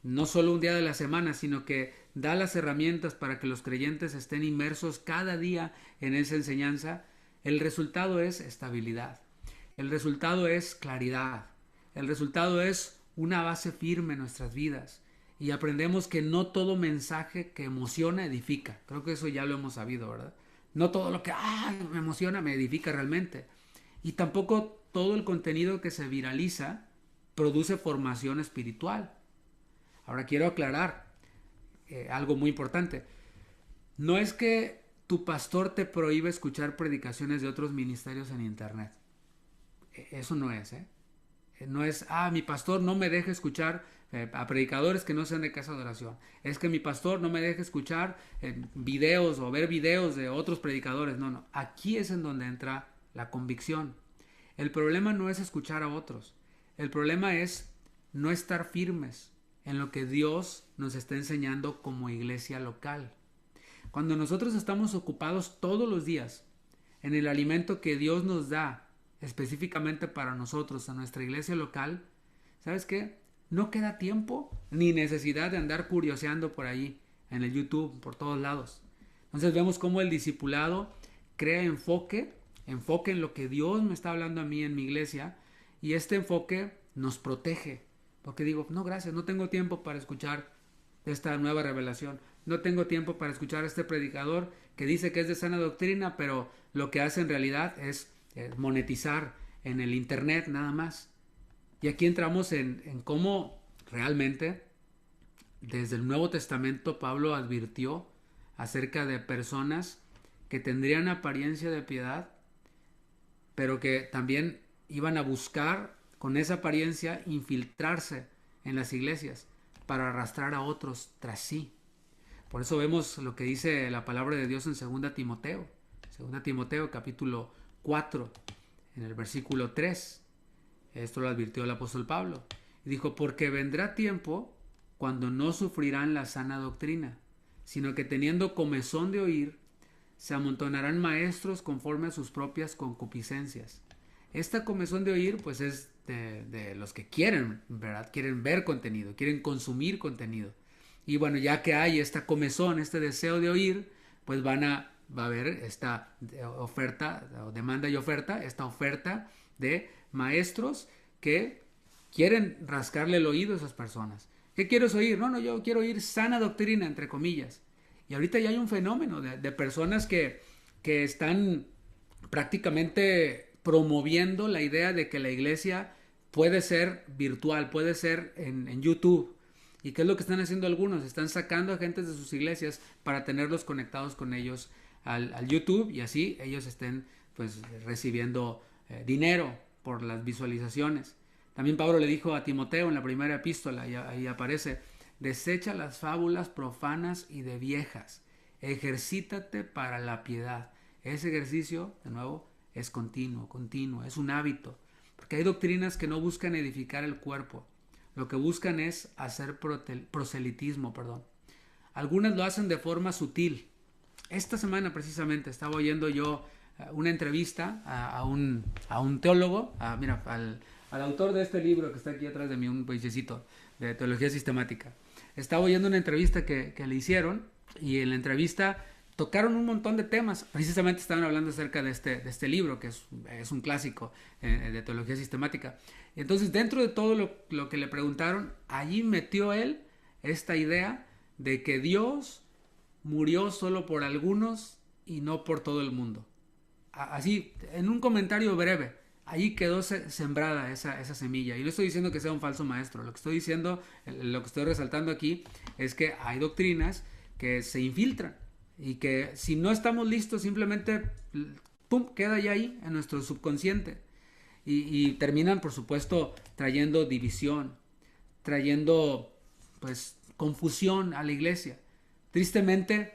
no solo un día de la semana, sino que da las herramientas para que los creyentes estén inmersos cada día en esa enseñanza, el resultado es estabilidad, el resultado es claridad, el resultado es una base firme en nuestras vidas y aprendemos que no todo mensaje que emociona edifica. Creo que eso ya lo hemos sabido, ¿verdad? No todo lo que me emociona me edifica realmente. Y tampoco todo el contenido que se viraliza produce formación espiritual. Ahora quiero aclarar algo muy importante. No es que tu pastor te prohíbe escuchar predicaciones de otros ministerios en internet. Eso no es, ¿eh? No es, mi pastor no me deja escuchar a predicadores que no sean de casa de oración. Es que mi pastor no me deja escuchar videos o ver videos de otros predicadores. No, no. Aquí es en donde entra la convicción. El problema no es escuchar a otros. El problema es no estar firmes en lo que Dios nos está enseñando como iglesia local. Cuando nosotros estamos ocupados todos los días en el alimento que Dios nos da específicamente para nosotros, a nuestra iglesia local, ¿sabes qué? No queda tiempo ni necesidad de andar curioseando por ahí, en el YouTube, por todos lados. Entonces vemos cómo el discipulado crea enfoque en lo que Dios me está hablando a mí en mi iglesia, y este enfoque nos protege, porque digo, no, gracias, no tengo tiempo para escuchar esta nueva revelación, no tengo tiempo para escuchar a este predicador que dice que es de sana doctrina, pero lo que hace en realidad es monetizar en el internet nada más. Y aquí entramos en cómo realmente desde el Nuevo Testamento Pablo advirtió acerca de personas que tendrían apariencia de piedad, pero que también iban a buscar con esa apariencia infiltrarse en las iglesias para arrastrar a otros tras sí. Por eso vemos lo que dice la palabra de Dios en 2 Timoteo, 2 Timoteo capítulo 4, en el versículo 3. Esto lo advirtió el apóstol Pablo. Y dijo, porque vendrá tiempo cuando no sufrirán la sana doctrina, sino que teniendo comezón de oír, se amontonarán maestros conforme a sus propias concupiscencias. Esta comezón de oír, pues es de los que quieren, ¿verdad? Quieren ver contenido, quieren consumir contenido. Y bueno, ya que hay esta comezón, este deseo de oír, pues va a haber esta oferta, o demanda y oferta, esta oferta de maestros que quieren rascarle el oído a esas personas. ¿Qué quieres oír? No, no, yo quiero oír sana doctrina, entre comillas. Y ahorita ya hay un fenómeno de personas que están prácticamente promoviendo la idea de que la iglesia puede ser virtual, puede ser en YouTube. ¿Y qué es lo que están haciendo algunos? Están sacando a gentes de sus iglesias para tenerlos conectados con ellos al YouTube, y así ellos estén pues recibiendo dinero por las visualizaciones. También Pablo le dijo a Timoteo en la primera epístola, y ahí aparece, desecha las fábulas profanas y de viejas, ejercítate para la piedad. Ese ejercicio, de nuevo, es continuo, es un hábito, porque hay doctrinas que no buscan edificar el cuerpo, lo que buscan es hacer proselitismo, perdón. Algunas lo hacen de forma sutil. Esta semana precisamente estaba oyendo yo una entrevista a un teólogo, al autor de este libro que está aquí atrás de mí, un pececito de teología sistemática. Estaba oyendo una entrevista que le hicieron, y en la entrevista tocaron un montón de temas. Precisamente estaban hablando acerca de este libro, que es un clásico de teología sistemática. Entonces, dentro de todo lo que le preguntaron, allí metió él esta idea de que Dios murió solo por algunos y no por todo el mundo. Así, en un comentario breve, ahí quedó sembrada esa semilla. Y no estoy diciendo que sea un falso maestro. Lo que estoy diciendo, lo que estoy resaltando aquí, es que hay doctrinas que se infiltran y que si no estamos listos, simplemente pum, queda ya ahí en nuestro subconsciente. Y terminan, por supuesto, trayendo división, trayendo pues confusión a la iglesia. Tristemente,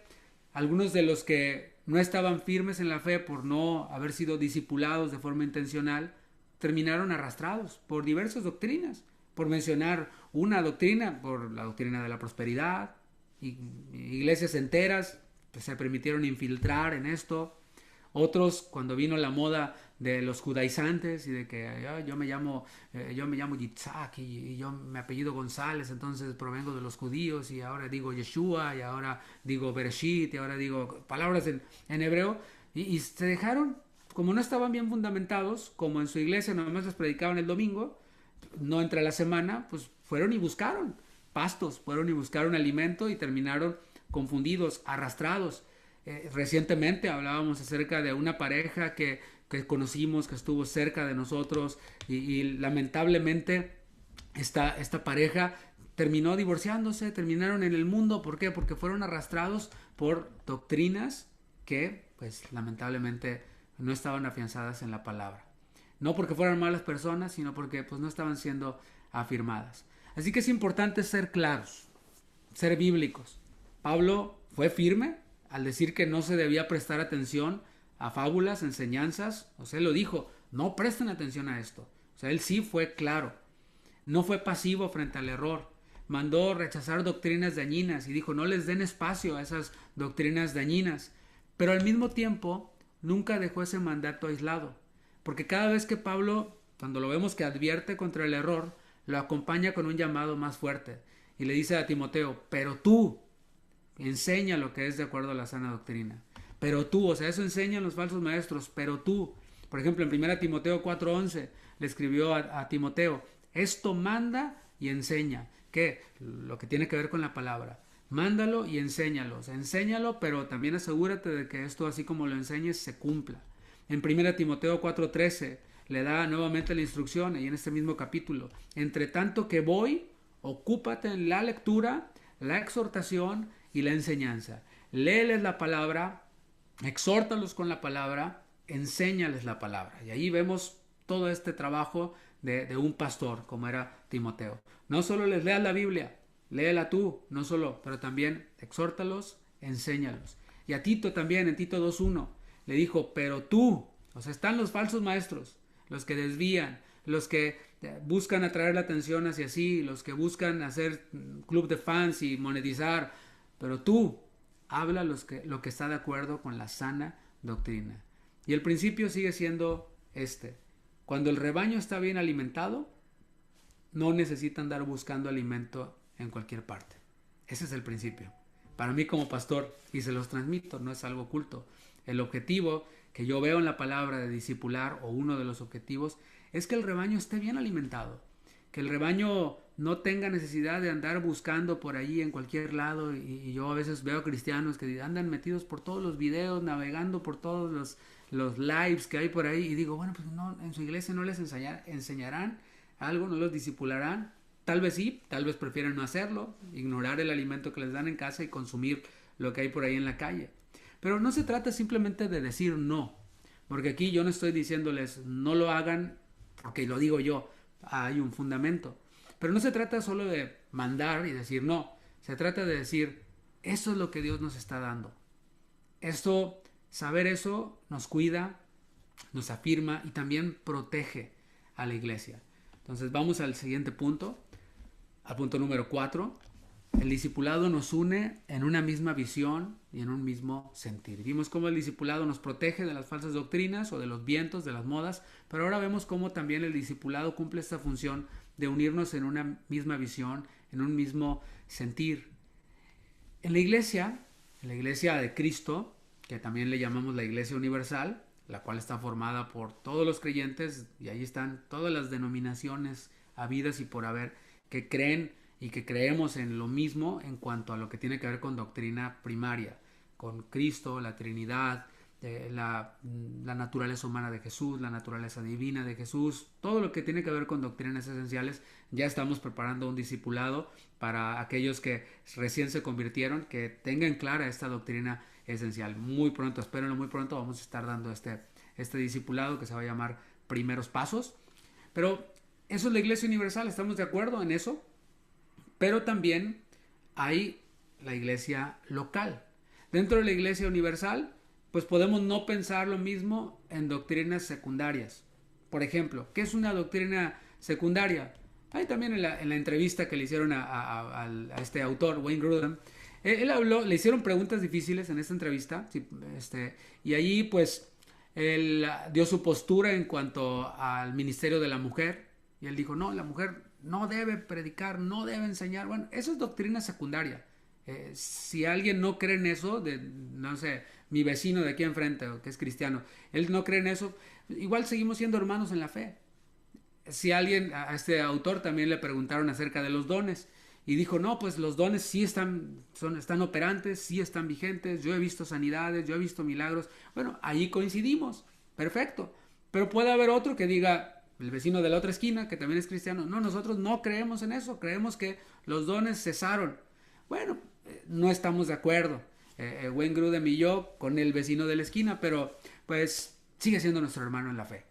algunos de los que no estaban firmes en la fe por no haber sido discipulados de forma intencional, terminaron arrastrados por diversas doctrinas. Por mencionar una doctrina, por la doctrina de la prosperidad, y iglesias enteras pues, se permitieron infiltrar en esto. Otros, cuando vino la moda de los judaizantes y de que yo me llamo Yitzhak y yo me apellido González, entonces provengo de los judíos y ahora digo Yeshua y ahora digo Bereshit y ahora digo palabras en hebreo y se dejaron, como no estaban bien fundamentados, como en su iglesia nomás les predicaban el domingo, no entre la semana, pues fueron y buscaron pastos, fueron y buscaron alimento y terminaron confundidos, arrastrados. Recientemente hablábamos acerca de una pareja que conocimos, que estuvo cerca de nosotros y lamentablemente esta pareja terminó divorciándose, terminaron en el mundo. ¿Por qué? Porque fueron arrastrados por doctrinas que, pues lamentablemente, no estaban afianzadas en la palabra. No porque fueran malas personas, sino porque pues, no estaban siendo afirmadas. Así que es importante ser claros, ser bíblicos. Pablo fue firme al decir que no se debía prestar atención a fábulas, enseñanzas. O sea, él lo dijo, no presten atención a esto. O sea, él sí fue claro. No fue pasivo frente al error. Mandó rechazar doctrinas dañinas y dijo, no les den espacio a esas doctrinas dañinas. Pero al mismo tiempo, nunca dejó ese mandato aislado. Porque cada vez que Pablo, cuando lo vemos que advierte contra el error, lo acompaña con un llamado más fuerte. Y le dice a Timoteo, pero tú, enseña lo que es de acuerdo a la sana doctrina. Pero tú, o sea, eso enseñan los falsos maestros, pero tú. Por ejemplo, en 1 Timoteo 4:11 le escribió a Timoteo, esto manda y enseña. ¿Qué? Lo que tiene que ver con la palabra. Mándalo y enséñalo. O sea, enséñalo, pero también asegúrate de que esto, así como lo enseñes, se cumpla. En 1 Timoteo 4:13 le da nuevamente la instrucción, y en este mismo capítulo, entre tanto que voy, ocúpate en la lectura, la exhortación y la enseñanza. Léeles la palabra, exhórtalos con la palabra, enséñales la palabra. Y ahí vemos todo este trabajo de un pastor, como era Timoteo. No solo les leas la Biblia, léela tú, no solo, pero también exhórtalos, enséñalos. Y a Tito también, en Tito 2:1, le dijo, pero tú, o sea, están los falsos maestros, los que desvían, los que buscan atraer la atención hacia sí, los que buscan hacer club de fans y monetizar, pero tú habla lo que está de acuerdo con la sana doctrina. Y el principio sigue siendo este. Cuando el rebaño está bien alimentado, no necesita andar buscando alimento en cualquier parte. Ese es el principio. Para mí como pastor, y se los transmito, no es algo oculto. El objetivo que yo veo en la palabra de discipular, o uno de los objetivos, es que el rebaño esté bien alimentado. Que el rebaño no tenga necesidad de andar buscando por allí en cualquier lado. Y yo a veces veo cristianos que andan metidos por todos los videos, navegando por todos los lives que hay por ahí. Y digo, bueno, pues no, en su iglesia no les enseñarán algo, no los discipularán. Tal vez sí, tal vez prefieren no hacerlo, ignorar el alimento que les dan en casa y consumir lo que hay por ahí en la calle. Pero no se trata simplemente de decir no, porque aquí yo no estoy diciéndoles no lo hagan porque lo digo yo, hay un fundamento. Pero no se trata solo de mandar y decir no, se trata de decir eso es lo que Dios nos está dando. Saber eso nos cuida, nos afirma y también protege a la iglesia. Entonces vamos al siguiente punto, al punto número 4. El discipulado nos une en una misma visión y en un mismo sentir. Vimos cómo el discipulado nos protege de las falsas doctrinas o de los vientos, de las modas, pero ahora vemos cómo también el discipulado cumple esta función de unirnos en una misma visión, en un mismo sentir. En la iglesia de Cristo, que también le llamamos la Iglesia Universal, la cual está formada por todos los creyentes, y ahí están todas las denominaciones habidas y por haber, que creen y que creemos en lo mismo en cuanto a lo que tiene que ver con doctrina primaria, con Cristo, la Trinidad, la naturaleza humana de Jesús, la naturaleza divina de Jesús, todo lo que tiene que ver con doctrinas esenciales. Ya estamos preparando un discipulado para aquellos que recién se convirtieron, que tengan clara esta doctrina esencial. Muy pronto, espérenlo muy pronto, vamos a estar dando este discipulado que se va a llamar Primeros Pasos. Pero eso es la Iglesia Universal, ¿estamos de acuerdo en eso? Pero también hay la iglesia local. Dentro de la iglesia universal, pues podemos no pensar lo mismo en doctrinas secundarias. Por ejemplo, ¿qué es una doctrina secundaria? Ahí también en la entrevista que le hicieron a este autor, Wayne Grudem, él habló, le hicieron preguntas difíciles en esta entrevista, y allí pues Él dio su postura en cuanto al ministerio de la mujer y él dijo, no, la mujer no debe predicar, no debe enseñar. Bueno, eso es doctrina secundaria. Si alguien no cree en eso, no sé, mi vecino de aquí enfrente, que es cristiano, él no cree en eso, igual seguimos siendo hermanos en la fe. Si alguien, a este autor también le preguntaron acerca de los dones y dijo, no, pues los dones sí están operantes, sí están vigentes, yo he visto sanidades, yo he visto milagros. Bueno, ahí coincidimos, perfecto. Pero puede haber otro que diga, el vecino de la otra esquina, que también es cristiano, no, nosotros no creemos en eso, creemos que los dones cesaron. Bueno, no estamos de acuerdo, Wayne Grudem y yo, con el vecino de la esquina, pero pues sigue siendo nuestro hermano en la fe.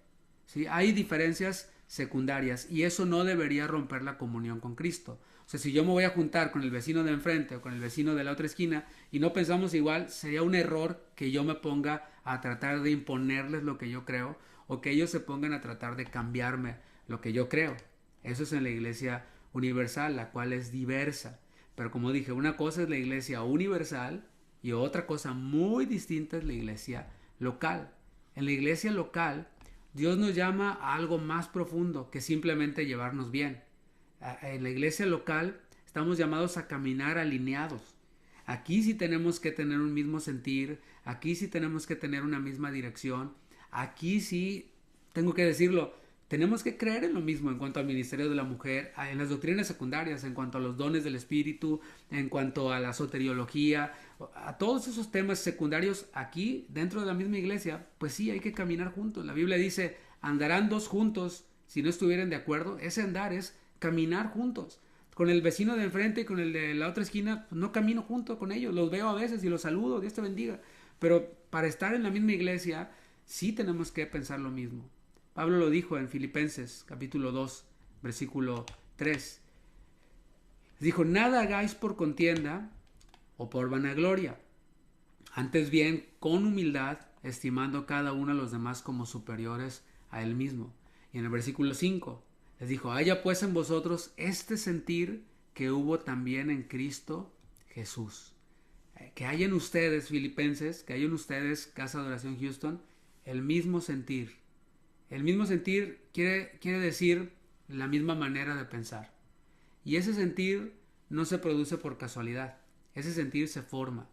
¿Sí? Hay diferencias secundarias y eso no debería romper la comunión con Cristo. O sea, si yo me voy a juntar con el vecino de enfrente o con el vecino de la otra esquina y no pensamos igual, sería un error que yo me ponga a tratar de imponerles lo que yo creo o que ellos se pongan a tratar de cambiarme lo que yo creo. Eso es en la iglesia universal, la cual es diversa. Pero como dije, una cosa es la iglesia universal y otra cosa muy distinta es la iglesia local. En la iglesia local, Dios nos llama a algo más profundo que simplemente llevarnos bien. En la iglesia local estamos llamados a caminar alineados. Aquí sí tenemos que tener un mismo sentir, aquí sí tenemos que tener una misma dirección, aquí sí, tengo que decirlo, tenemos que creer en lo mismo en cuanto al ministerio de la mujer, en las doctrinas secundarias, en cuanto a los dones del espíritu, en cuanto a la soteriología, a todos esos temas secundarios aquí dentro de la misma iglesia, pues sí hay que caminar juntos. La Biblia dice, andarán dos juntos si no estuvieran de acuerdo. Ese andar es caminar juntos. Con el vecino de enfrente y con el de la otra esquina, pues no camino junto con ellos, los veo a veces y los saludo, Dios te bendiga. Pero para estar en la misma iglesia, sí tenemos que pensar lo mismo. Pablo lo dijo en Filipenses capítulo 2, versículo 3. Dijo, nada hagáis por contienda o por vanagloria, antes bien con humildad, estimando cada uno a los demás como superiores a él mismo. Y en el versículo 5 les dijo, haya pues en vosotros este sentir que hubo también en Cristo Jesús. Que haya en ustedes, filipenses, que haya en ustedes, Casa de Oración Houston, el mismo sentir. El mismo sentir quiere decir la misma manera de pensar. Y ese sentir no se produce por casualidad. Ese sentir se forma.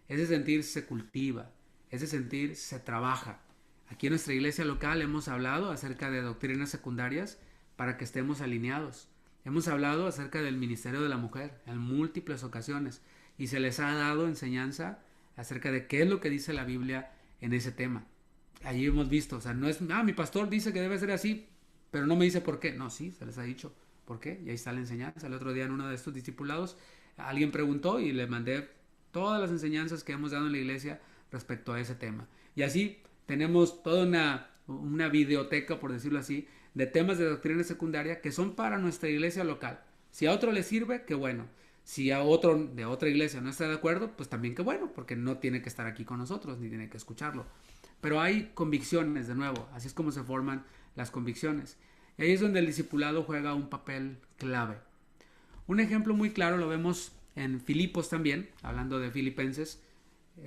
Ese sentir se cultiva. Ese sentir se trabaja. Aquí en nuestra iglesia local hemos hablado acerca de doctrinas secundarias para que estemos alineados. Hemos hablado acerca del ministerio de la mujer en múltiples ocasiones y se les ha dado enseñanza acerca de qué es lo que dice la Biblia en ese tema. Allí hemos visto, o sea, no es, mi pastor dice que debe ser así, pero no me dice por qué. No, sí, se les ha dicho por qué y ahí está la enseñanza. El otro día en uno de estos discipulados alguien preguntó y le mandé todas las enseñanzas que hemos dado en la iglesia respecto a ese tema. Y así tenemos toda una videoteca, por decirlo así, de temas de doctrina secundaria que son para nuestra iglesia local. Si a otro le sirve, qué bueno. Si a otro de otra iglesia no está de acuerdo, pues también qué bueno, porque no tiene que estar aquí con nosotros ni tiene que escucharlo. Pero hay convicciones, de nuevo, así es como se forman las convicciones. Y ahí es donde el discipulado juega un papel clave. Un ejemplo muy claro lo vemos en Filipos también, hablando de filipenses.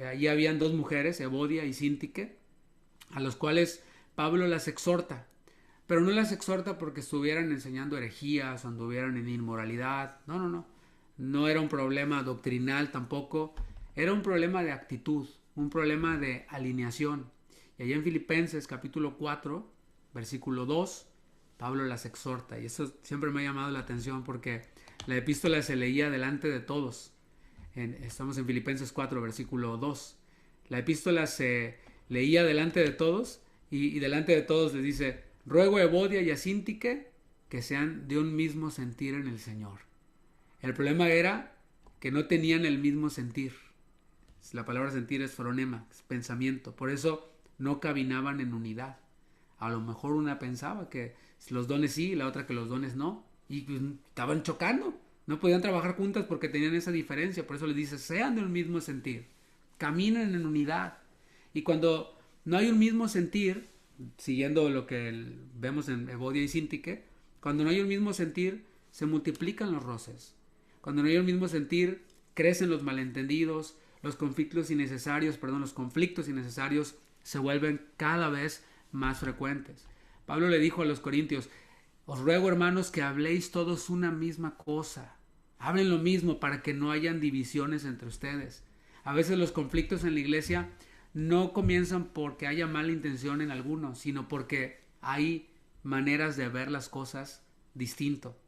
Allí habían dos mujeres, Evodia y Síntique, a los cuales Pablo las exhorta, pero no las exhorta porque estuvieran enseñando herejías o anduvieran en inmoralidad. No, no, no. No era un problema doctrinal tampoco, era un problema de actitud, un problema de alineación. Y allá en Filipenses capítulo 4, versículo 2, Pablo las exhorta. Y eso siempre me ha llamado la atención porque la epístola se leía delante de todos. Estamos en Filipenses 4, versículo 2. La epístola se leía delante de todos y delante de todos les dice, ruego a Evodia y a Síntique que sean de un mismo sentir en el Señor. El problema era que no tenían el mismo sentir. La palabra sentir es fronema, es pensamiento. Por eso no caminaban en unidad. A lo mejor una pensaba que los dones sí y la otra que los dones no. Y pues, estaban chocando. No podían trabajar juntas porque tenían esa diferencia. Por eso les dice, sean del mismo sentir. Caminen en unidad. Y cuando no hay un mismo sentir, siguiendo lo que vemos en Evodia y Síntique, cuando no hay un mismo sentir, se multiplican los roces. Cuando no hay un mismo sentir, crecen los malentendidos, los conflictos innecesarios se vuelven cada vez más frecuentes. Pablo le dijo a los corintios: os ruego, hermanos, que habléis todos una misma cosa. Hablen lo mismo para que no hayan divisiones entre ustedes. A veces los conflictos en la iglesia no comienzan porque haya mala intención en algunos, sino porque hay maneras de ver las cosas distinto.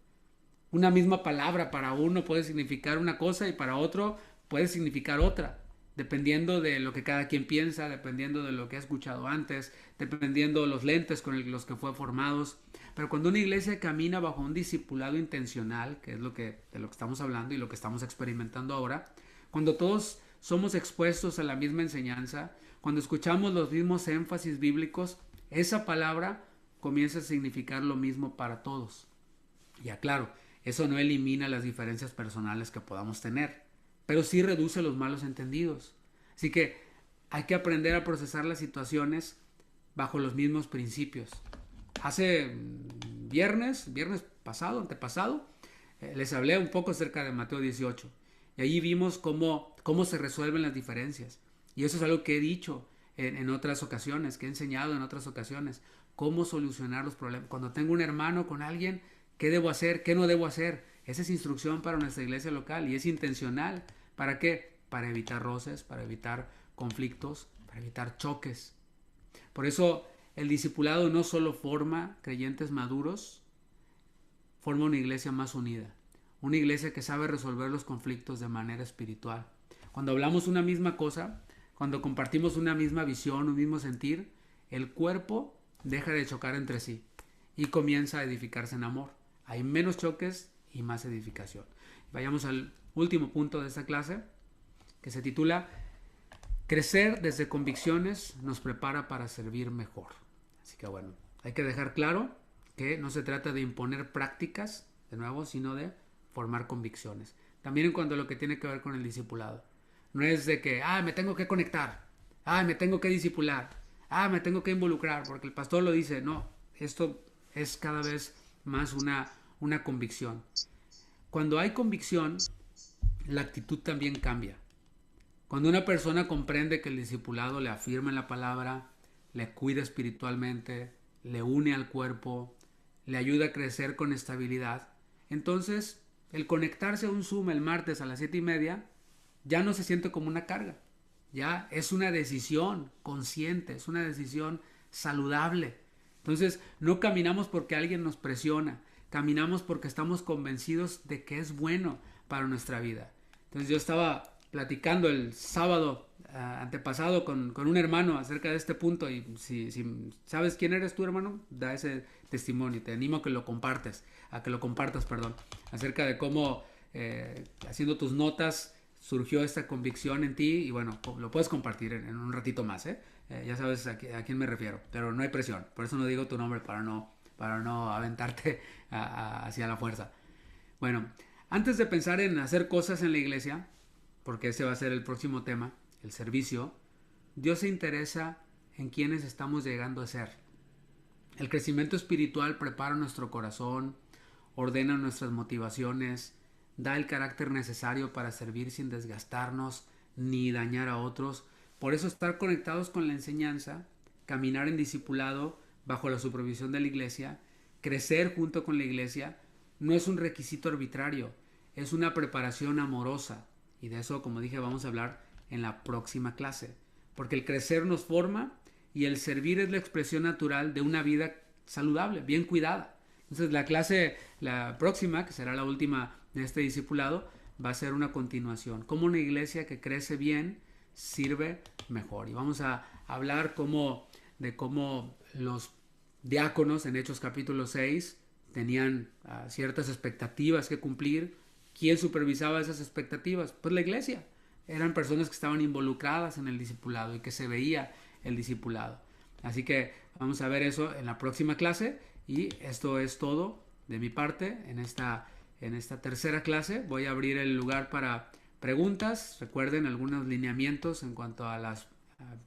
Una misma palabra para uno puede significar una cosa y para otro puede significar otra, dependiendo de lo que cada quien piensa, dependiendo de lo que ha escuchado antes, dependiendo de los lentes con los que fue formados. Pero cuando una iglesia camina bajo un discipulado intencional, que es de lo que estamos hablando y lo que estamos experimentando ahora, cuando todos somos expuestos a la misma enseñanza, cuando escuchamos los mismos énfasis bíblicos, esa palabra comienza a significar lo mismo para todos. Ya claro, eso no elimina las diferencias personales que podamos tener, pero sí reduce los malos entendidos. Así que hay que aprender a procesar las situaciones bajo los mismos principios. Hace viernes pasado, antepasado, les hablé un poco acerca de Mateo 18 y allí vimos cómo se resuelven las diferencias. Y eso es algo que he dicho en otras ocasiones, que he enseñado en otras ocasiones, cómo solucionar los problemas. Cuando tengo un hermano con alguien, ¿qué debo hacer? ¿Qué no debo hacer? Esa es instrucción para nuestra iglesia local y es intencional. ¿Para qué? Para evitar roces, para evitar conflictos, para evitar choques. Por eso el discipulado no solo forma creyentes maduros, forma una iglesia más unida. Una iglesia que sabe resolver los conflictos de manera espiritual. Cuando hablamos una misma cosa, cuando compartimos una misma visión, un mismo sentir, el cuerpo deja de chocar entre sí y comienza a edificarse en amor. Hay menos choques y más edificación. Vayamos al último punto de esta clase, que se titula Crecer desde convicciones nos prepara para servir mejor. Así que bueno, hay que dejar claro que no se trata de imponer prácticas, de nuevo, sino de formar convicciones. También en cuanto a lo que tiene que ver con el discipulado. No es de que, me tengo que conectar, me tengo que discipular, me tengo que involucrar, porque el pastor lo dice. No, esto es cada vez más una convicción. Cuando hay convicción, la actitud también cambia. Cuando una persona comprende que el discipulado le afirma en la palabra, le cuida espiritualmente, le une al cuerpo, le ayuda a crecer con estabilidad, entonces el conectarse a un Zoom el martes a las 7:30 ya no se siente como una carga. Ya es una decisión consciente, es una decisión saludable. Entonces no caminamos porque alguien nos presiona, caminamos porque estamos convencidos de que es bueno para nuestra vida. Entonces yo estaba platicando el sábado antepasado con un hermano acerca de este punto, y si sabes quién eres tú, hermano, da ese testimonio. Te animo a que lo compartas, perdón, acerca de cómo haciendo tus notas surgió esta convicción en ti, y bueno, lo puedes compartir en un ratito más, ya sabes a quién me refiero, pero no hay presión, por eso no digo tu nombre, para no aventarte hacia la fuerza. Bueno, antes de pensar en hacer cosas en la iglesia, porque ese va a ser el próximo tema, el servicio, Dios se interesa en quienes estamos llegando a ser. El crecimiento espiritual prepara nuestro corazón, ordena nuestras motivaciones, da el carácter necesario para servir sin desgastarnos ni dañar a otros. Por eso estar conectados con la enseñanza, caminar en discipulado bajo la supervisión de la iglesia, crecer junto con la iglesia, no es un requisito arbitrario, es una preparación amorosa. Y de eso, como dije, vamos a hablar en la próxima clase. Porque el crecer nos forma y el servir es la expresión natural de una vida saludable, bien cuidada. Entonces la próxima, que será la última de este discipulado, va a ser una continuación. Cómo una iglesia que crece bien sirve mejor. Y vamos a hablar de cómo los diáconos en Hechos capítulo 6 tenían ciertas expectativas que cumplir. ¿Quién supervisaba esas expectativas? Pues la iglesia. Eran personas que estaban involucradas en el discipulado y que se veía el discipulado. Así que vamos a ver eso en la próxima clase, y esto es todo de mi parte en esta tercera clase. Voy a abrir el lugar para preguntas. Recuerden algunos lineamientos en cuanto a las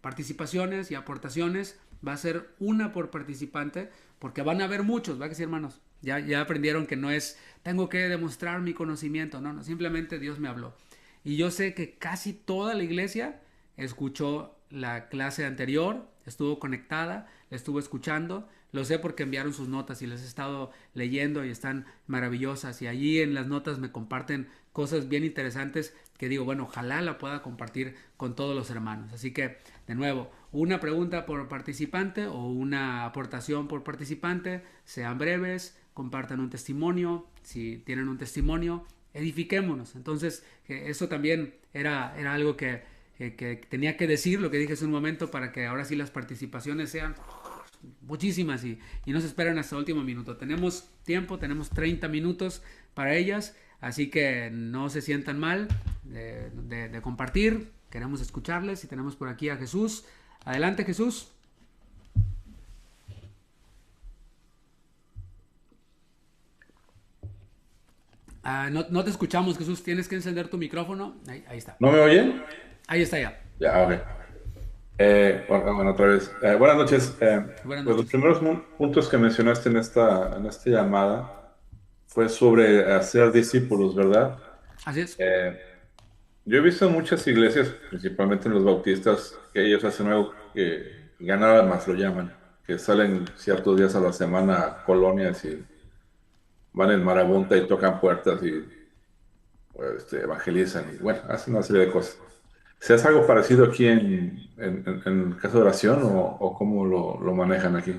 participaciones y aportaciones. Va a ser una por participante, porque van a haber muchos, ¿va que sí, hermanos? Ya aprendieron que no es tengo que demostrar mi conocimiento, no, simplemente Dios me habló. Y yo sé que casi toda la iglesia escuchó la clase anterior estuvo conectada, estuvo escuchando. Lo sé porque enviaron sus notas y las he estado leyendo y están maravillosas. Y allí en las notas me comparten cosas bien interesantes que digo, bueno, ojalá la pueda compartir con todos los hermanos. Así que, de nuevo, una pregunta por participante o una aportación por participante, sean breves, compartan un testimonio, si tienen un testimonio, edifiquémonos. Entonces, eso también era algo que tenía que decir, lo que dije hace un momento, para que ahora sí las participaciones sean muchísimas y no se esperen hasta el último minuto. Tenemos tiempo, tenemos 30 minutos para ellas, así que no se sientan mal de compartir. Queremos escucharles y tenemos por aquí a Jesús. Adelante, Jesús. No te escuchamos, Jesús. Tienes que encender tu micrófono. Ahí está. ¿No me oyen? Ahí está ya. Ya, ok. Bueno, otra vez. Buenas noches. Buenas Pues los noches. primeros puntos que mencionaste en esta llamada fue sobre hacer discípulos, ¿verdad? Así es. Eh, yo he visto en muchas iglesias, principalmente en los bautistas, que ellos hacen algo que ganar más lo llaman, que salen ciertos días a la semana a colonias y van en marabunta y tocan puertas y pues, evangelizan y bueno, hacen una serie de cosas. ¿Se hace algo parecido aquí en el caso de oración o cómo lo manejan aquí?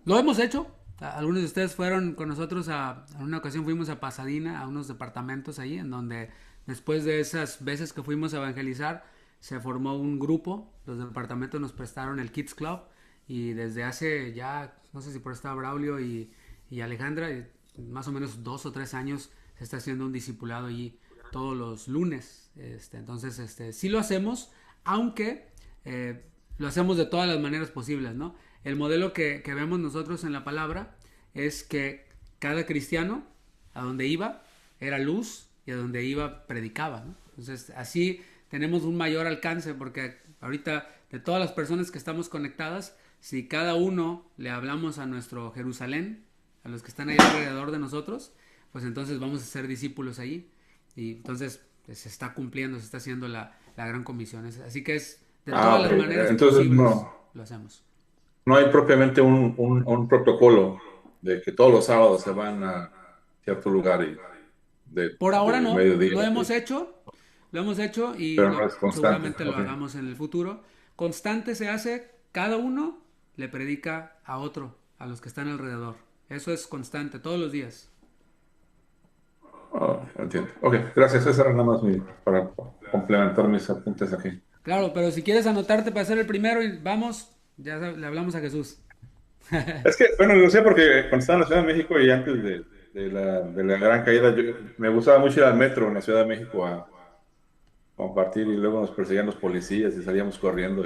Lo hemos hecho. Algunos de ustedes fueron con nosotros en una ocasión fuimos a Pasadena, a unos departamentos ahí, en donde después de esas veces que fuimos a evangelizar, se formó un grupo. Los departamentos nos prestaron el Kids Club y desde hace ya, no sé si por estar Braulio y Alejandra, más o menos 2 o 3 años se está haciendo un discipulado allí todos los lunes. Entonces, sí lo hacemos, aunque lo hacemos de todas las maneras posibles, ¿no? El modelo que vemos nosotros en la palabra es que cada cristiano, a donde iba, era luz y a donde iba, predicaba, ¿no? Entonces, así tenemos un mayor alcance porque ahorita de todas las personas que estamos conectadas, si cada uno le hablamos a nuestro Jerusalén, a los que están ahí alrededor de nosotros, pues entonces vamos a ser discípulos allí. Y entonces se está cumpliendo, se está haciendo la gran comisión. Así que es de Ah, todas ok. las maneras Entonces posibles lo hacemos. no hay propiamente un protocolo de que todos los sábados se van a cierto lugar y Por ahora de no, mediodía, lo hemos hecho y pero no es constante. seguramente lo Ok. hagamos en el futuro. Constante se hace, cada uno le predica a otro, a los que están alrededor. Eso es constante, todos los días. Oh, entiendo. Ok, gracias. Esa era nada más para complementar mis apuntes aquí. Claro, pero si quieres anotarte para ser el primero y vamos, le hablamos a Jesús. Es que, bueno, lo sé porque cuando estaba en la Ciudad de México y antes de la gran caída, me gustaba mucho ir al metro en la Ciudad de México a compartir y luego nos perseguían los policías y salíamos corriendo.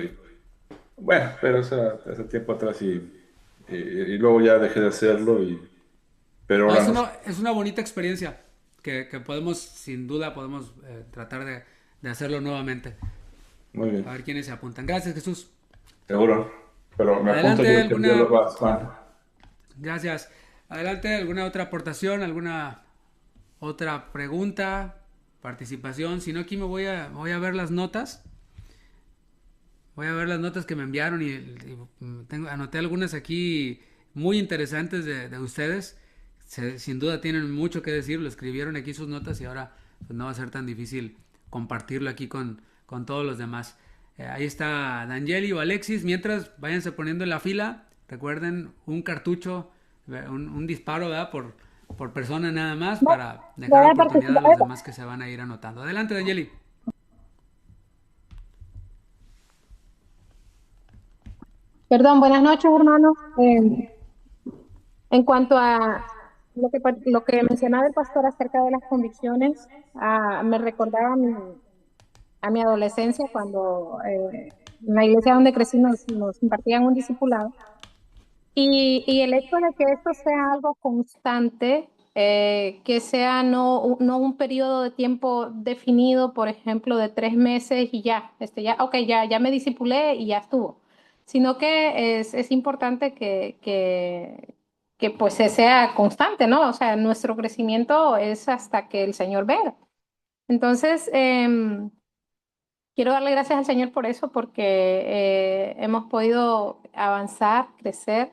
Bueno, pero hace tiempo atrás y luego ya dejé de hacerlo, pero No, ahora no. es una bonita experiencia que podemos, sin duda, podemos tratar de hacerlo nuevamente. Muy A bien, ver quiénes se apuntan. Gracias, Jesús. seguro. Pero me apunto Adelante, yo que ya lo alguna. vas, Juan. Gracias. Adelante, alguna otra aportación, alguna otra pregunta, participación. Si no, aquí voy a ver las notas. Voy a ver las notas que me enviaron anoté algunas aquí muy interesantes de ustedes. Sin duda tienen mucho que decir, lo escribieron aquí sus notas y ahora pues, no va a ser tan difícil compartirlo aquí con todos los demás. Ahí está Danieli o Alexis. Mientras váyanse poniendo en la fila, recuerden un cartucho, un disparo, ¿verdad? Por persona nada más para dejar Voy a oportunidad a participar. los demás que se van a ir anotando. Adelante, Danieli. Perdón, buenas noches, hermano. En cuanto a lo que mencionaba el pastor acerca de las convicciones, me recordaba a mi adolescencia cuando en la iglesia donde crecí nos impartían un discipulado. Y el hecho de que esto sea algo constante, que sea no un periodo de tiempo definido, por ejemplo, de 3 meses y ya, ok, ya me discipulé y ya estuvo, sino que es importante que pues se sea constante, ¿no? O sea, nuestro crecimiento es hasta que el Señor venga. Entonces, Quiero darle gracias al Señor por eso, porque hemos podido avanzar, crecer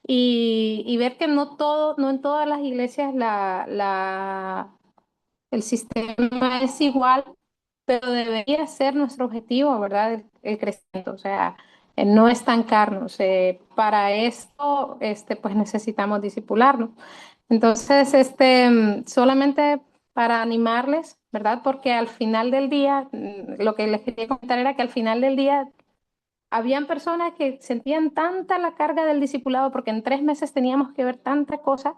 y ver que no en todas las iglesias el sistema es igual, pero debería ser nuestro objetivo, ¿verdad? El crecimiento, o sea, el no estancarnos. Para esto, pues necesitamos disipularnos. Entonces, solamente para animarles, ¿verdad? Porque al final del día, lo que les quería comentar era que al final del día habían personas que sentían tanta la carga del discipulado, porque en 3 meses teníamos que ver tanta cosa,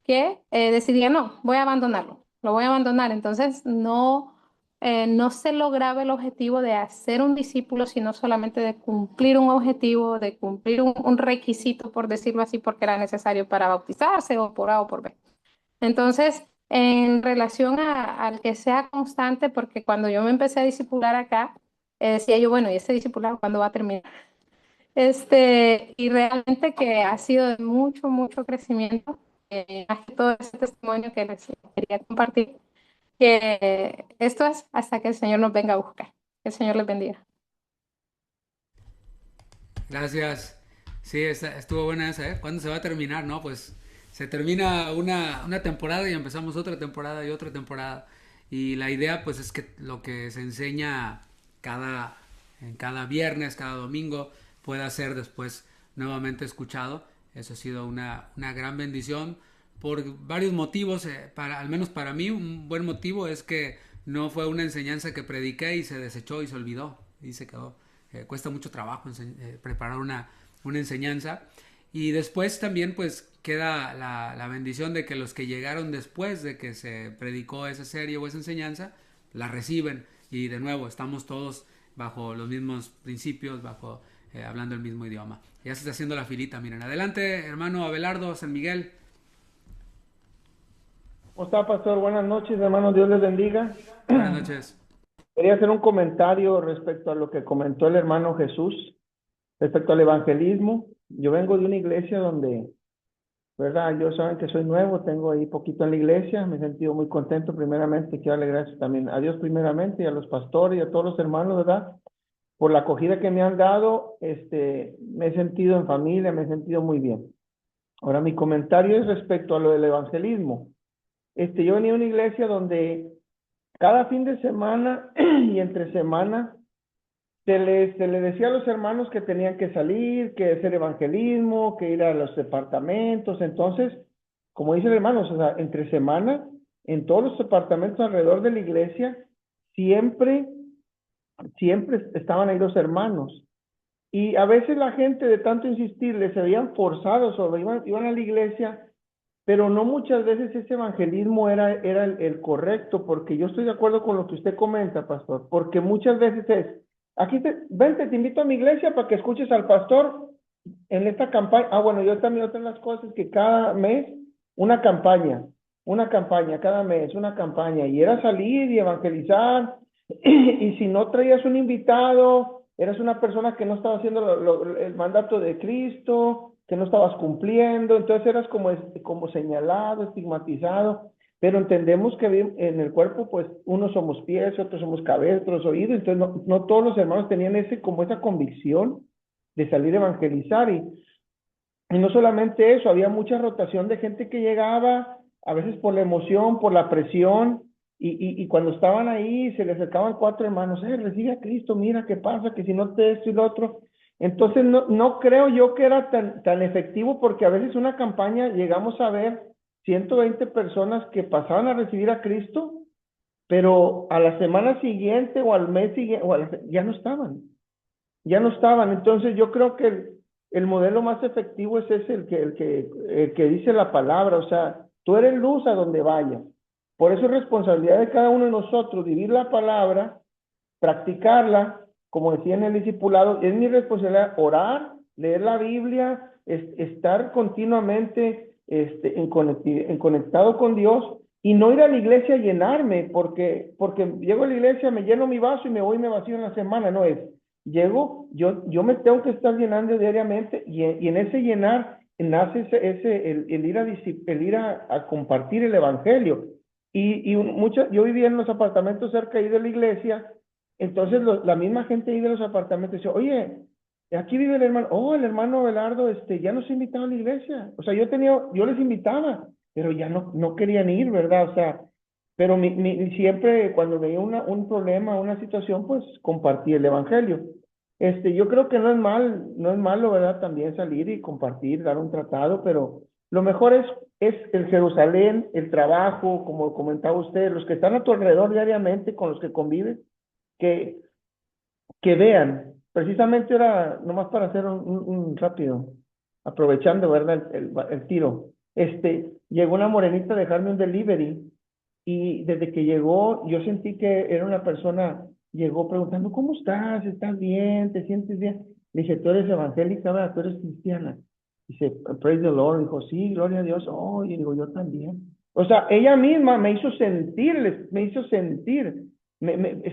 que decidían, no, voy a abandonarlo, lo voy a abandonar. Entonces, no se lograba el objetivo de hacer un discípulo, sino solamente de cumplir un objetivo, de cumplir un requisito, por decirlo así, porque era necesario para bautizarse o por A o por B. Entonces, en relación al que sea constante, porque cuando yo me empecé a discipular acá, decía yo, bueno, ¿y ese discipulado cuándo va a terminar? Y realmente que ha sido de mucho, mucho crecimiento. Más que todo ese testimonio que les quería compartir, que esto es hasta que el Señor nos venga a buscar. Que el Señor les bendiga. Gracias. Sí, estuvo buena esa, ¿eh? ¿Cuándo se va a terminar? No, pues se termina una temporada y empezamos otra temporada y otra temporada. Y la idea, pues, es que lo que se enseña cada, en cada viernes, cada domingo, pueda ser después nuevamente escuchado. Eso ha sido una gran bendición por varios motivos. Al menos para mí, un buen motivo es que no fue una enseñanza que prediqué y se desechó y se olvidó y se quedó. Cuesta mucho trabajo preparar una enseñanza. Y después también pues queda la bendición de que los que llegaron después de que se predicó esa serie o esa enseñanza, la reciben y de nuevo estamos todos bajo los mismos principios, hablando el mismo idioma. Ya se está haciendo la filita, miren. Adelante, hermano Abelardo San Miguel. ¿Cómo está, pastor? Buenas noches, hermanos. Dios les bendiga. Buenas noches. Quería hacer un comentario respecto a lo que comentó el hermano Jesús, respecto al evangelismo. Yo vengo de una iglesia donde, ¿verdad? Yo saben que soy nuevo, tengo ahí poquito en la iglesia, me he sentido muy contento primeramente. Quiero darle gracias también a Dios primeramente y a los pastores y a todos los hermanos, ¿verdad? Por la acogida que me han dado, me he sentido en familia, me he sentido muy bien. Ahora, mi comentario es respecto a lo del evangelismo. Yo venía a una iglesia donde cada fin de semana y entre semana se les decía a los hermanos que tenían que salir, que hacer evangelismo, que ir a los departamentos. Entonces, como dicen hermanos, o sea, entre semana, en todos los departamentos alrededor de la iglesia, siempre, siempre estaban ahí los hermanos. Y a veces la gente de tanto insistirles se veían forzados o iban a la iglesia, pero no muchas veces ese evangelismo era el correcto, porque yo estoy de acuerdo con lo que usted comenta, pastor, porque muchas veces vente, te invito a mi iglesia para que escuches al pastor en esta campaña. Bueno, yo también otra de las cosas que cada mes una campaña, cada mes, una campaña, y era salir y evangelizar, y si no traías un invitado, eras una persona que no estaba haciendo el mandato de Cristo, que no estabas cumpliendo, entonces eras como señalado, estigmatizado, pero entendemos que en el cuerpo, pues, unos somos pies, otros somos cabeza, otros oídos, entonces no todos los hermanos tenían como esa convicción de salir a evangelizar, y no solamente eso, había mucha rotación de gente que llegaba, a veces por la emoción, por la presión, y cuando estaban ahí se les acercaban 4 hermanos, recibe a Cristo, mira qué pasa, que si no te esto y lo otro. Entonces no creo yo que era tan efectivo, porque a veces una campaña llegamos a ver 120 personas que pasaban a recibir a Cristo, pero a la semana siguiente o al mes siguiente ya no estaban, ya no estaban. Entonces yo creo que el modelo más efectivo es ese, el que dice la palabra. O sea, tú eres luz a donde vayas. Por eso es responsabilidad de cada uno de nosotros vivir la palabra, practicarla, como decía en el discipulado. Es mi responsabilidad orar, leer la Biblia, estar continuamente conectado con Dios, y no ir a la iglesia a llenarme, porque llego a la iglesia, me lleno mi vaso y me voy y me vacío en la semana. No es, llego, yo me tengo que estar llenando diariamente, y en ese llenar nace el ir a compartir el evangelio. Yo vivía en los apartamentos cerca ahí de la iglesia, Entonces la misma gente ahí de los apartamentos dice, oye, aquí vive el hermano, oh, el hermano Belardo, ya nos invitaba a la iglesia. O sea, yo les invitaba, pero ya no querían ir, ¿verdad? O sea, pero siempre cuando veía un problema, una situación, pues compartí el evangelio. Yo creo que no es malo, ¿verdad? También salir y compartir, dar un tratado, pero lo mejor es el Jerusalén, el trabajo, como comentaba usted, los que están a tu alrededor diariamente, con los que convives, que, que vean. Precisamente era, nomás para hacer un rápido, aprovechando, ¿verdad? El tiro. Llegó una morenita a dejarme un delivery y desde que llegó, yo sentí que era una persona, llegó preguntando, ¿cómo estás? ¿Estás bien? ¿Te sientes bien? Le dije, tú eres evangélica, ¿verdad? Tú eres cristiana. Dice, praise the Lord. Dijo, sí, gloria a Dios. Oh, y digo, yo también. O sea, ella misma me hizo sentir,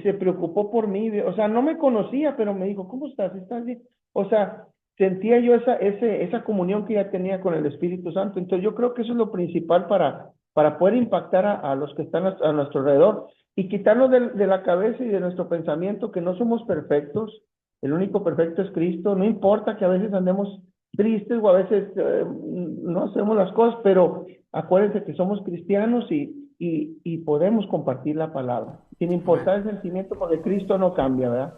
se preocupó por mí. O sea, no me conocía, pero me dijo, ¿cómo estás? ¿Estás bien? O sea, sentía yo esa comunión que ella tenía con el Espíritu Santo. Entonces, yo creo que eso es lo principal para poder impactar a los que están a nuestro alrededor y quitarnos de la cabeza y de nuestro pensamiento que no somos perfectos, el único perfecto es Cristo, no importa que a veces andemos tristes o a veces no hacemos las cosas, pero acuérdense que somos cristianos y podemos compartir la palabra, sin Amén. importar el sentimiento, porque Cristo no cambia, ¿verdad?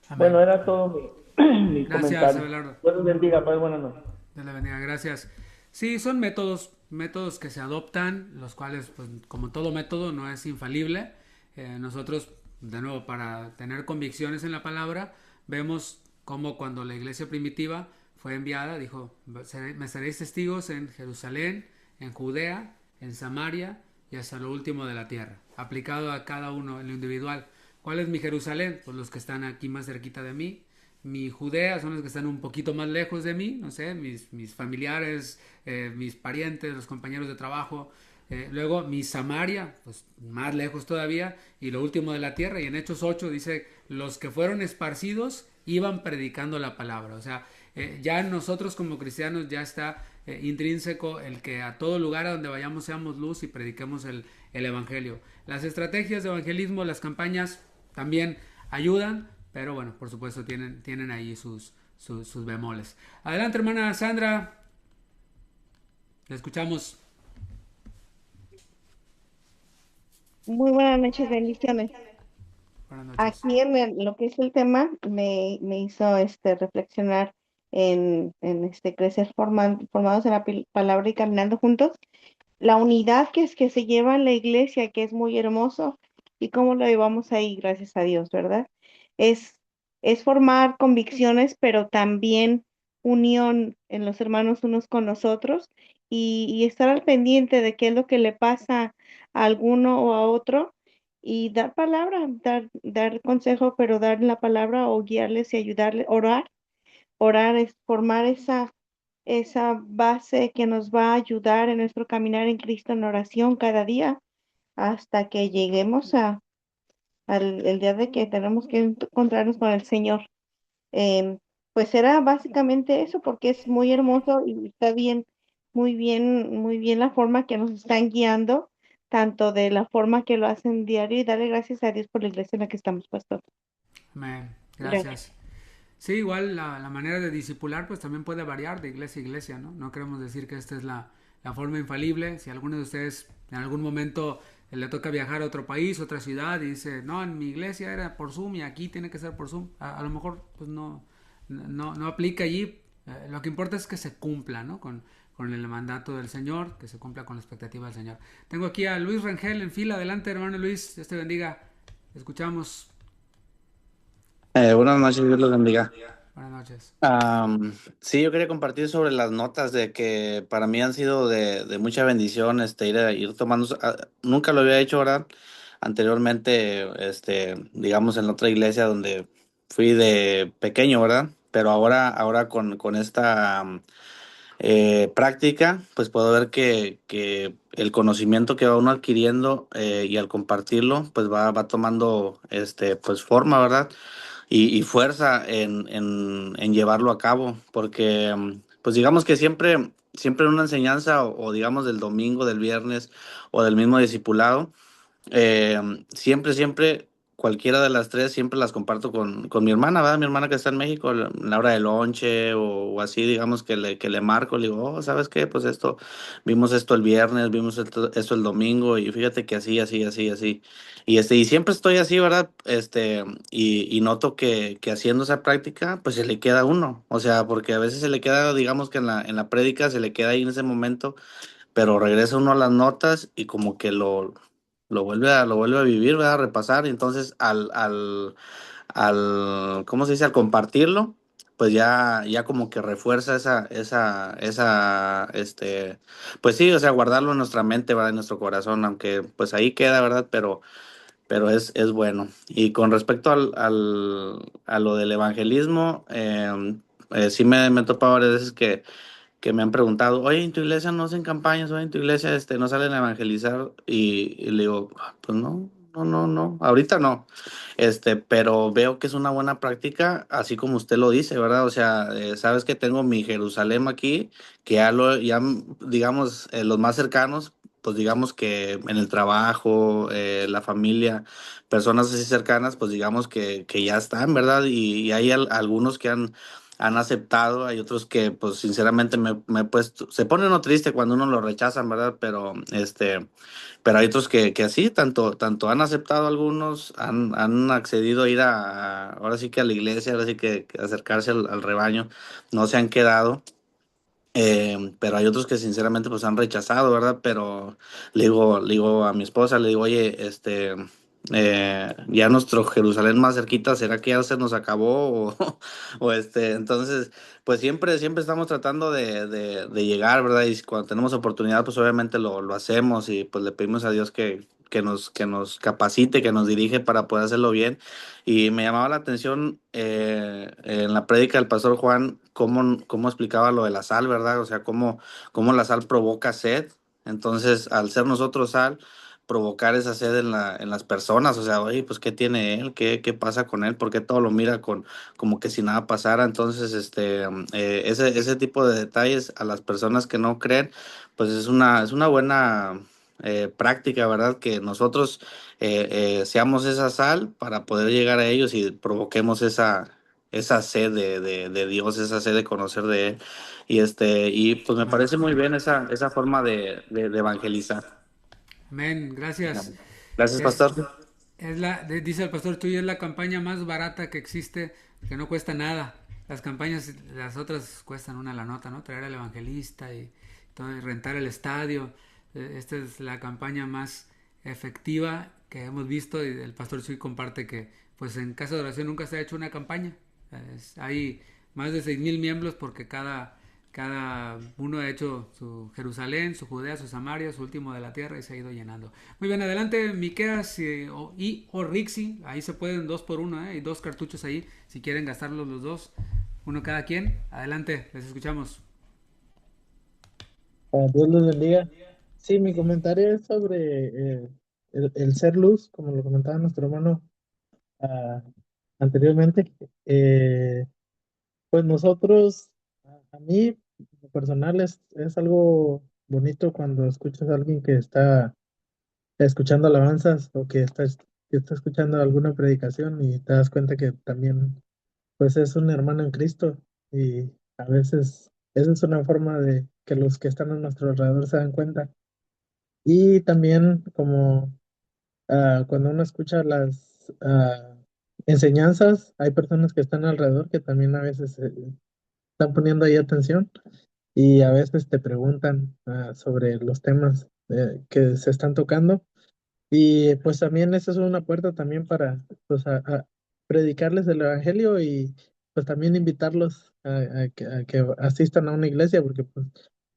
Amén. Bueno, era todo mi Gracias, comentario. Abelardo. Dios los bendiga, Padre, buenas noches. Dios le bendiga, gracias. Sí, son métodos que se adoptan, los cuales, pues, como todo método, no es infalible. Nosotros, de nuevo, para tener convicciones en la palabra, vemos cómo cuando la iglesia primitiva fue enviada, dijo, me seréis testigos en Jerusalén, en Judea, en Samaria y hasta lo último de la tierra, aplicado a cada uno en lo individual. ¿Cuál es mi Jerusalén? Pues los que están aquí más cerquita de mí. Mi Judea son los que están un poquito más lejos de mí, no sé, mis familiares, mis parientes, los compañeros de trabajo. Luego mi Samaria, pues más lejos todavía. Y lo último de la tierra. Y en Hechos 8 dice, los que fueron esparcidos iban predicando la palabra. O sea, ya nosotros como cristianos ya está intrínseco el que a todo lugar a donde vayamos seamos luz y prediquemos el Evangelio. Las estrategias de evangelismo, las campañas también ayudan, pero bueno, por supuesto tienen ahí sus bemoles. Adelante, hermana Sandra, la escuchamos. Muy buenas noches, bendiciones. Buenas noches. Aquí lo que es el tema me hizo reflexionar en crecer formados en la palabra y caminando juntos. La unidad que se lleva en la iglesia, que es muy hermoso, y cómo lo llevamos ahí, gracias a Dios, ¿verdad? Es, es formar convicciones, pero también unión en los hermanos unos con los otros y estar al pendiente de qué es lo que le pasa a alguno o a otro y dar palabra, dar consejo, pero dar la palabra o guiarles y ayudarles, orar es formar esa base que nos va a ayudar en nuestro caminar en Cristo en oración cada día hasta que lleguemos al el día de que tenemos que encontrarnos con el Señor. Pues era básicamente eso porque es muy hermoso y está bien, muy bien la forma que nos están guiando, tanto de la forma que lo hacen diario y darle gracias a Dios por la iglesia en la que estamos, pastor. Amén. Gracias. Gracias. Sí, igual la manera de discipular pues también puede variar de iglesia a iglesia, ¿no? No queremos decir que esta es la forma infalible. Si alguno de ustedes en algún momento le toca viajar a otro país, otra ciudad y dice, no, en mi iglesia era por Zoom y aquí tiene que ser por Zoom, a lo mejor pues no aplica allí. Lo que importa es que se cumpla, ¿no? Con el mandato del Señor, que se cumpla con la expectativa del Señor. Tengo aquí a Luis Rangel en fila. Adelante, hermano Luis, Dios te bendiga. Escuchamos. Buenas noches, Dios los bendiga. Buenas noches. Sí, yo quería compartir sobre las notas de que para mí han sido de mucha bendición ir tomando. Nunca lo había hecho, ¿verdad? Anteriormente, digamos, en otra iglesia donde fui de pequeño, ¿verdad? Pero ahora con esta práctica, pues puedo ver que el conocimiento que va uno adquiriendo y al compartirlo, pues va tomando pues forma, ¿verdad? Y fuerza en llevarlo a cabo, porque pues digamos que siempre en una enseñanza o digamos del domingo, del viernes o del mismo discipulado, siempre cualquiera de las tres siempre las comparto con mi hermana, ¿verdad? Mi hermana que está en México, la hora de lonche o así, digamos que le marco, le digo, oh, ¿sabes qué? Pues esto, vimos esto el viernes, vimos esto el domingo y fíjate que así, así, así, así. Y siempre estoy así, ¿verdad? Y noto que haciendo esa práctica, pues se le queda a uno. O sea, porque a veces se le queda, digamos que en la prédica se le queda ahí en ese momento, pero regresa uno a las notas y como que lo vuelve a vivir, ¿verdad? A repasar. Y entonces ¿cómo se dice? Al compartirlo, pues ya como que refuerza pues sí, o sea, guardarlo en nuestra mente, ¿verdad? En nuestro corazón, aunque pues ahí queda, ¿verdad? Pero es bueno. Y con respecto a lo del evangelismo, sí me he topado varias veces que me han preguntado, oye, en tu iglesia no hacen campañas, oye, en tu iglesia no salen a evangelizar, y le digo, "Ah, pues no, no, no, no, ahorita no, pero veo que es una buena práctica, así como usted lo dice, ¿verdad? O sea, sabes que tengo mi Jerusalén aquí, que digamos, los más cercanos, pues digamos que en el trabajo, la familia, personas así cercanas, pues digamos que ya están, ¿verdad? Y hay algunos que han aceptado, hay otros que pues sinceramente me he puesto, se pone uno triste cuando uno lo rechazan, ¿verdad? Pero hay otros que así, tanto han aceptado algunos, han accedido a ir ahora sí que a la iglesia, ahora sí que acercarse al rebaño, no se han quedado. Pero hay otros que sinceramente pues han rechazado, ¿verdad? Pero le digo a mi esposa, le digo, oye, ya nuestro Jerusalén más cerquita, ¿será que ya se nos acabó? Entonces, pues siempre estamos tratando de llegar, ¿verdad? Y cuando tenemos oportunidad, pues obviamente lo hacemos y pues le pedimos a Dios que nos capacite, que nos dirige para poder hacerlo bien. Y me llamaba la atención en la prédica del pastor Juan cómo explicaba lo de la sal, ¿verdad? O sea, cómo la sal provoca sed. Entonces, al ser nosotros sal, provocar esa sed en las personas, o sea, oye, pues, ¿qué tiene él? ¿Qué pasa con él? ¿Por qué todo lo mira como que si nada pasara? Entonces, ese tipo de detalles a las personas que no creen, pues es una buena práctica, ¿verdad? Que nosotros seamos esa sal para poder llegar a ellos y provoquemos esa sed de Dios, esa sed de conocer de Él. Y pues me Amén. parece muy bien esa forma de evangelizar. Amén, gracias. Gracias, Es, pastor. dice el pastor Chuy, es la campaña más barata que existe, que no cuesta nada. Las campañas, las otras cuestan una la nota, ¿no? Traer al evangelista y todo, y rentar el estadio. Esta es la campaña más efectiva que hemos visto y el pastor Chuy comparte que pues en Casa de Oración nunca se ha hecho una campaña. Hay más de 6,000 miembros porque cada uno ha hecho su Jerusalén, su Judea, su Samaria, su último de la tierra y se ha ido llenando. Muy bien, adelante Miqueas o Rixi, ahí se pueden 2 por 1, hay 2 cartuchos ahí, si quieren gastarlos los dos, uno cada quien. Adelante, les escuchamos. Dios los bendiga. Sí, mi comentario es sobre el ser luz, como lo comentaba nuestro hermano ah, anteriormente. Eh, pues nosotros, a mí, en lo personal, es algo bonito cuando escuchas a alguien que está escuchando alabanzas o que está escuchando alguna predicación y te das cuenta que también pues es un hermano en Cristo y a veces esa es una forma de que los que están a nuestro alrededor se dan cuenta. Y también como cuando uno escucha las enseñanzas, hay personas que están alrededor que también a veces están poniendo ahí atención y a veces te preguntan sobre los temas que se están tocando. Y pues también esa es una puerta también para pues a predicarles el evangelio y pues también invitarlos a que asistan a una iglesia porque pues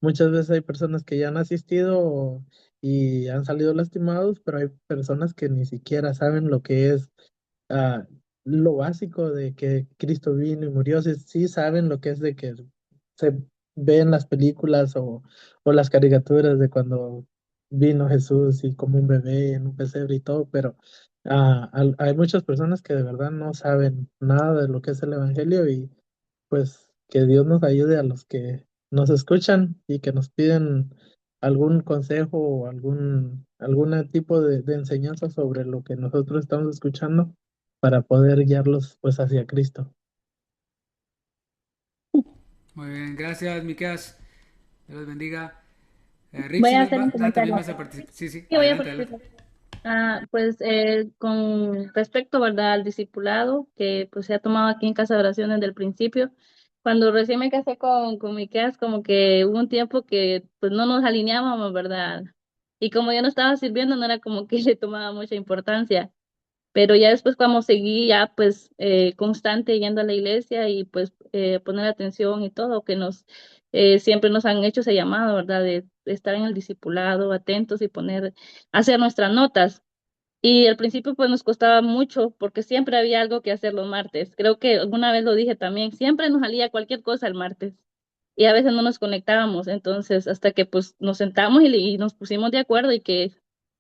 muchas veces hay personas que ya han asistido y han salido lastimados, pero hay personas que ni siquiera saben lo que es ah, lo básico de que Cristo vino y murió. Sí, sí saben lo que es de que se ven las películas o las caricaturas de cuando vino Jesús y como un bebé en un pesebre y todo, pero hay muchas personas que de verdad no saben nada de lo que es el Evangelio y pues que Dios nos ayude a los que nos escuchan y que nos piden algún consejo o algún tipo de enseñanza sobre lo que nosotros estamos escuchando para poder guiarlos pues hacia Cristo. Muy bien, gracias, Miqueas. Dios los bendiga. Rick, Voy si a vas, hacer un también comentario. vas a participar. Sí, sí, Sí, voy a adelante, adelante. participar. Pues con respecto, ¿verdad?, al discipulado que pues se ha tomado aquí en Casa de Oración desde el principio. Cuando recién me casé con Miqueas, como que hubo un tiempo que pues no nos alineábamos, ¿verdad? Y como yo no estaba sirviendo, no era como que le tomaba mucha importancia. Pero ya después cuando seguí ya pues constante yendo a la iglesia y pues poner atención y todo, que nos siempre nos han hecho ese llamado, ¿verdad? De estar en el discipulado, atentos y hacer nuestras notas. Y al principio pues nos costaba mucho porque siempre había algo que hacer los martes. Creo que alguna vez lo dije también, siempre nos salía cualquier cosa el martes y a veces no nos conectábamos. Entonces, hasta que pues nos sentamos y nos pusimos de acuerdo y que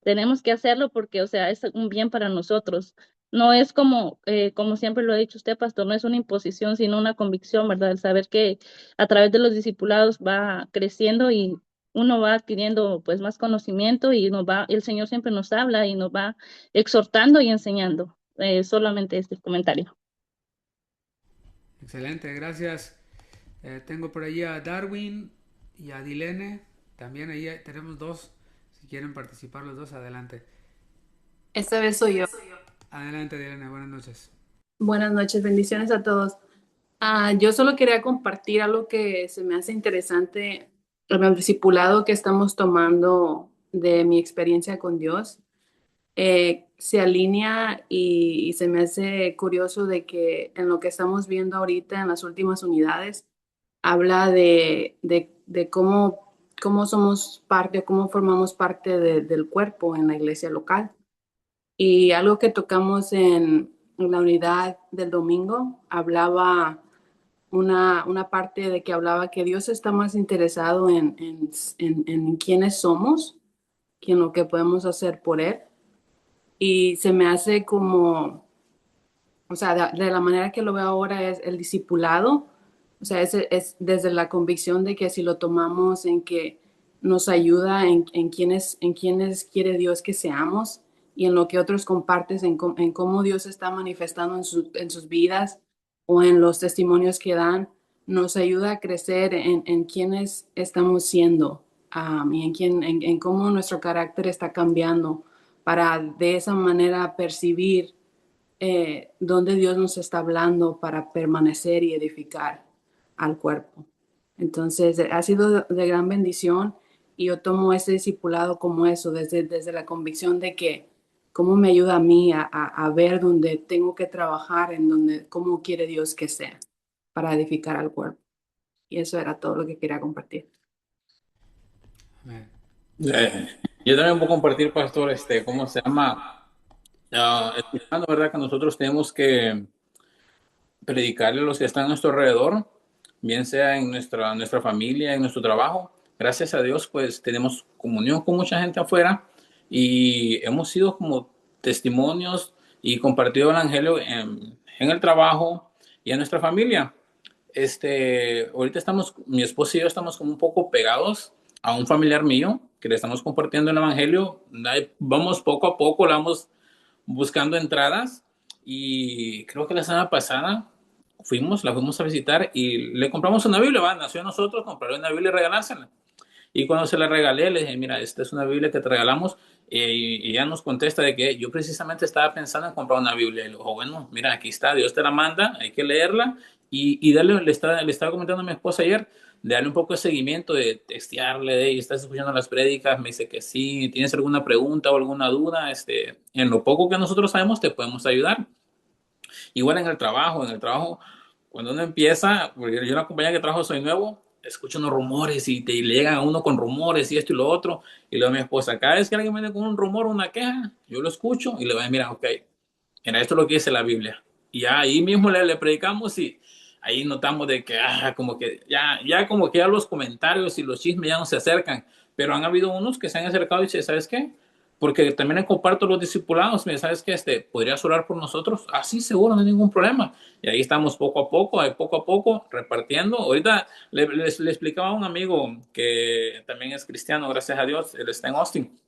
tenemos que hacerlo porque, o sea, es un bien para nosotros. No es como siempre lo ha dicho usted, pastor, no es una imposición, sino una convicción, ¿verdad? El saber que a través de los discipulados va creciendo y uno va adquiriendo pues más conocimiento y el Señor siempre nos habla y nos va exhortando y enseñando. Solamente este comentario. Excelente, gracias. Tengo por allí a Darwin y a Dilene. También ahí tenemos dos. Si quieren participar los dos, adelante. Esta vez soy yo. Adelante, Dilene, buenas noches. Buenas noches, bendiciones a todos. Yo solo quería compartir algo que se me hace interesante en el discipulado que estamos tomando de mi experiencia con Dios. Se alinea y se me hace curioso de que en lo que estamos viendo ahorita en las últimas unidades, habla de cómo somos parte, cómo formamos parte del cuerpo en la iglesia local. Y algo que tocamos en la unidad del domingo, hablaba una parte de que hablaba que Dios está más interesado en quiénes somos que en lo que podemos hacer por Él. Y se me hace como, o sea, de la manera que lo veo ahora es el discipulado, o sea, es desde la convicción de que si lo tomamos en que nos ayuda en quienes quiere Dios que seamos y en lo que otros compartes, en cómo Dios está manifestando en sus vidas o en los testimonios que dan, nos ayuda a crecer en quienes estamos siendo, y en cómo nuestro carácter está cambiando para de esa manera percibir donde Dios nos está hablando para permanecer y edificar al cuerpo. Entonces, ha sido de gran bendición y yo tomo ese discipulado como eso, desde la convicción de que cómo me ayuda a mí a ver dónde tengo que trabajar, cómo quiere Dios que sea para edificar al cuerpo. Y eso era todo lo que quería compartir. Amén. Yo también voy a compartir, pastor, ¿cómo se llama? Escuchando, ¿verdad? Que nosotros tenemos que predicarle a los que están a nuestro alrededor, bien sea en nuestra familia, en nuestro trabajo. Gracias a Dios, pues tenemos comunión con mucha gente afuera y hemos sido como testimonios y compartido el evangelio en el trabajo y en nuestra familia. Ahorita mi esposa y yo estamos como un poco pegados a un familiar mío que le estamos compartiendo el evangelio. Vamos poco a poco, le vamos buscando entradas y creo que la semana pasada la fuimos a visitar y le compramos una Biblia, nació a nosotros comprarle una Biblia y regalársela. Y cuando se la regalé, le dije, mira, esta es una Biblia que te regalamos. Y ella nos contesta de que yo precisamente estaba pensando en comprar una Biblia. Y le digo, bueno, mira, aquí está, Dios te la manda, hay que leerla. Y le estaba comentando a mi esposa ayer, de darle un poco de seguimiento, de testearle, de, ¿estás escuchando las prédicas? Me dice que sí. ¿Tienes alguna pregunta o alguna duda? En lo poco que nosotros sabemos, te podemos ayudar. Igual en el trabajo, cuando uno empieza, porque yo en la compañía que trabajo soy nuevo, escucho unos rumores y te llegan a uno con rumores y esto y lo otro. Y luego mi esposa, cada vez que alguien viene con un rumor o una queja, yo lo escucho y le voy a mirar, ok, mira, esto es lo que dice la Biblia. Y ya ahí mismo le predicamos y ahí notamos de que, como que como que ya los comentarios y los chismes ya no se acercan. Pero han habido unos que se han acercado y dicen, ¿sabes qué? Porque también comparto los discipulados, mira, ¿sabes qué? ¿Podrías orar por nosotros? Sí, seguro, no hay ningún problema. Y ahí estamos poco a poco, repartiendo. Ahorita le explicaba a un amigo que también es cristiano, gracias a Dios, él está en Austin.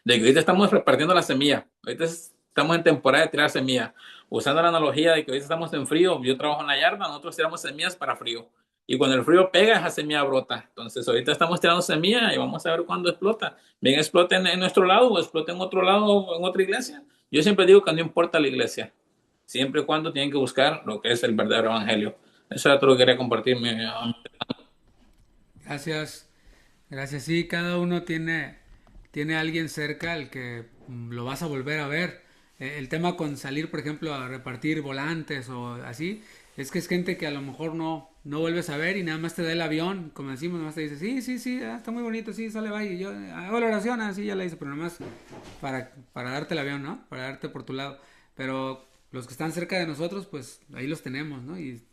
de que ahorita estamos repartiendo la semilla, ahorita estamos en temporada de tirar semilla, usando la analogía de que ahorita estamos en frío, yo trabajo en la yarda, nosotros tiramos semillas para frío, y cuando el frío pega, esa semilla brota. Entonces ahorita estamos tirando semilla y vamos a ver cuándo explota. Bien explota en nuestro lado o explota en otro lado, en otra iglesia. Yo siempre digo que no importa la iglesia, siempre y cuando tienen que buscar lo que es el verdadero evangelio. Eso era todo lo que quería compartir. Gracias, gracias. Sí, cada uno tiene a alguien cerca al que lo vas a volver a ver. El tema con salir, por ejemplo, a repartir volantes o así, es que es gente que a lo mejor no vuelves a ver y nada más te da el avión, como decimos, nada más te dice, sí, sí, sí, está muy bonito, sí, sale, vaya, y yo hago la oración, así ya la hice, pero nada más para darte el avión, ¿no? Para darte por tu lado. Pero los que están cerca de nosotros, pues ahí los tenemos, ¿no? Y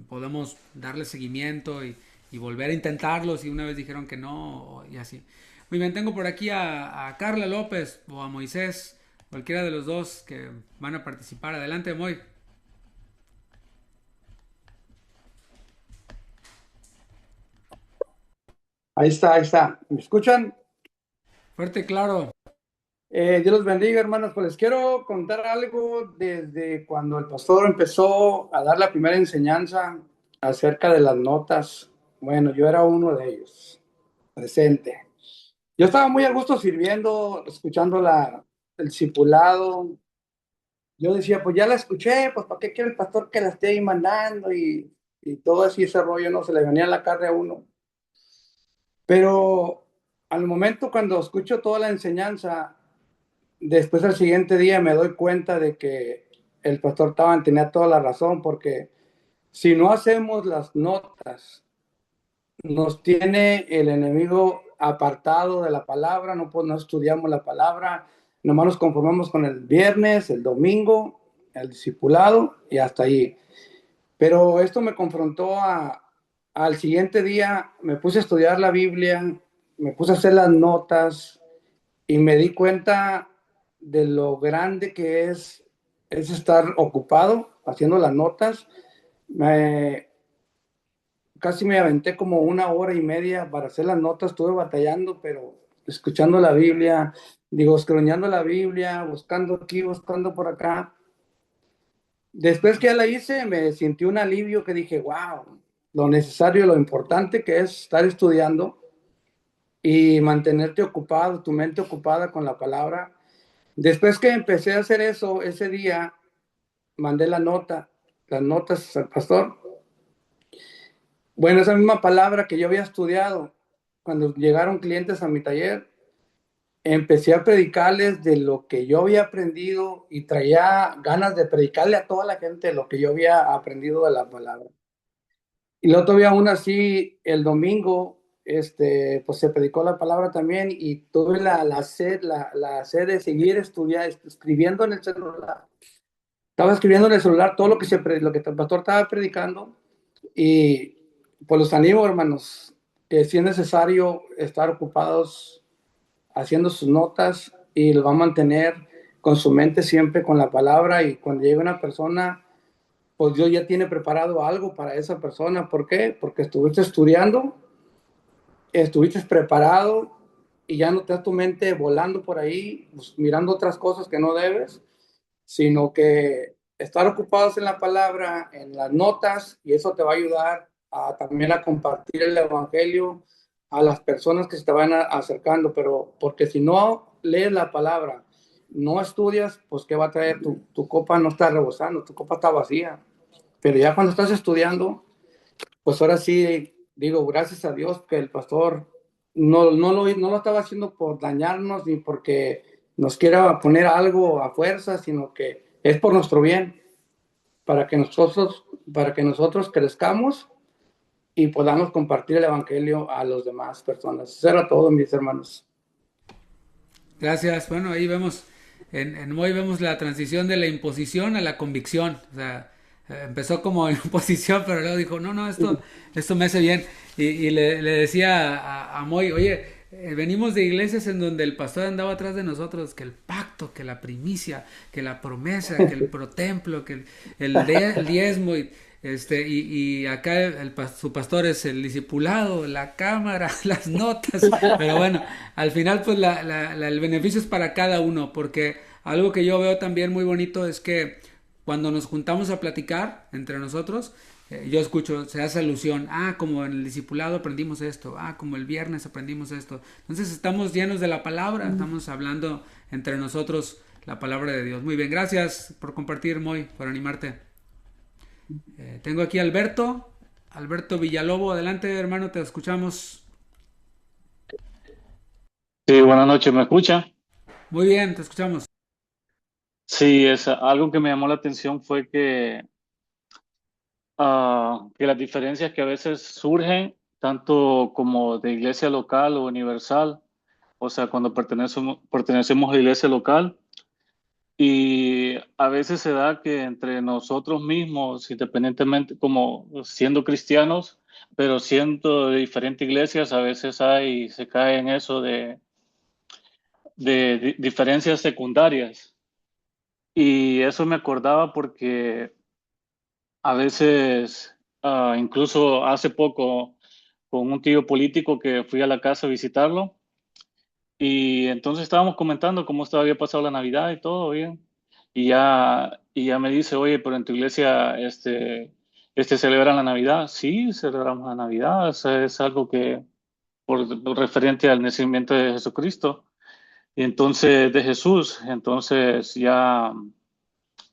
podemos darle seguimiento y volver a intentarlos y una vez dijeron que no y así. Muy bien, tengo por aquí a Carla López o a Moisés, cualquiera de los dos que van a participar. Adelante, Moy. Ahí está, ahí está. ¿Me escuchan? Fuerte, claro. Dios los bendiga, hermanos. Pues les quiero contar algo desde cuando el pastor empezó a dar la primera enseñanza acerca de las notas. Bueno, yo era uno de ellos, presente. Yo estaba muy a gusto sirviendo, escuchando el discipulado. Yo decía, pues ya la escuché, pues ¿para qué quiere el pastor que la esté ahí mandando? Y todo así ese rollo, no se le venía la carne a uno. Pero al momento cuando escucho toda la enseñanza, después al siguiente día me doy cuenta de que el pastor Taban tenía toda la razón, porque si no hacemos las notas, nos tiene el enemigo apartado de la palabra, no estudiamos la palabra, nomás nos conformamos con el viernes, el domingo, el discipulado y hasta ahí. Pero esto me confrontó al siguiente día, me puse a estudiar la Biblia, me puse a hacer las notas y me di cuenta de lo grande que es estar ocupado haciendo las notas. Casi me aventé como 1 hora y media para hacer las notas, estuve batallando, pero escuchando la Biblia, escudriñando la Biblia, buscando aquí, buscando por acá. Después que ya la hice, me sentí un alivio que dije, wow, lo necesario, lo importante que es estar estudiando y mantenerte ocupado, tu mente ocupada con la palabra. Después que empecé a hacer eso, ese día mandé las notas al pastor. Bueno, esa misma palabra que yo había estudiado, cuando llegaron clientes a mi taller, empecé a predicarles de lo que yo había aprendido y traía ganas de predicarle a toda la gente lo que yo había aprendido de la palabra. Y luego todavía aún así, el domingo, pues se predicó la palabra también y tuve la sed de seguir estudiando, escribiendo en el celular. Estaba escribiendo en el celular todo lo que el pastor estaba predicando y pues los animo, hermanos, que si es necesario estar ocupados haciendo sus notas y lo va a mantener con su mente siempre con la palabra y cuando llegue una persona, pues Dios ya tiene preparado algo para esa persona. ¿Por qué? Porque estuviste estudiando, estuviste preparado y ya no te das tu mente volando por ahí, pues, mirando otras cosas que no debes, sino que estar ocupados en la palabra, en las notas, y eso te va a ayudar también a compartir el evangelio a las personas que se te van acercando, pero porque si no lees la palabra, no estudias, pues ¿qué va a traer? Tu copa no está rebosando, tu copa está vacía. Pero ya cuando estás estudiando, pues ahora sí digo, gracias a Dios que el pastor no lo estaba haciendo por dañarnos ni porque nos quiera poner algo a fuerza, sino que es por nuestro bien, para que nosotros crezcamos y podamos compartir el evangelio a las demás personas. Eso era todo, mis hermanos. Gracias. Bueno, ahí vemos, en Moy vemos la transición de la imposición a la convicción. O sea, empezó como imposición, pero luego dijo, no, esto me hace bien. Y le decía a Moy, oye, venimos de iglesias en donde el pastor andaba atrás de nosotros, que el pacto, que la primicia, que la promesa, que el protemplo, que el diezmo. Y acá su pastor es el discipulado, la cámara, las notas, pero bueno, al final pues el beneficio es para cada uno, porque algo que yo veo también muy bonito es que cuando nos juntamos a platicar entre nosotros, yo escucho, se hace alusión, como en el discipulado aprendimos esto, como el viernes aprendimos esto. Entonces estamos llenos de la palabra, estamos hablando entre nosotros la palabra de Dios. Muy bien, gracias por compartir, Moy, por animarte. Tengo aquí a Alberto Villalobo, adelante hermano, te escuchamos. Sí, buenas noches, ¿me escucha? Muy bien, te escuchamos. Sí, es algo que me llamó la atención fue que las diferencias que a veces surgen, tanto como de iglesia local o universal, o sea, cuando pertenecemos a la iglesia local, y a veces se da que entre nosotros mismos, independientemente como siendo cristianos, pero siendo de diferentes iglesias, a veces se cae en eso de diferencias secundarias. Y eso me acordaba porque a veces, incluso hace poco, con un tío político que fui a la casa a visitarlo, y entonces estábamos comentando cómo había pasado la Navidad y todo bien. Y ya me dice, oye, pero en tu iglesia celebran la Navidad. Sí, celebramos la Navidad. Es algo que, por referente al nacimiento de Jesucristo. Y entonces, de Jesús. Entonces ya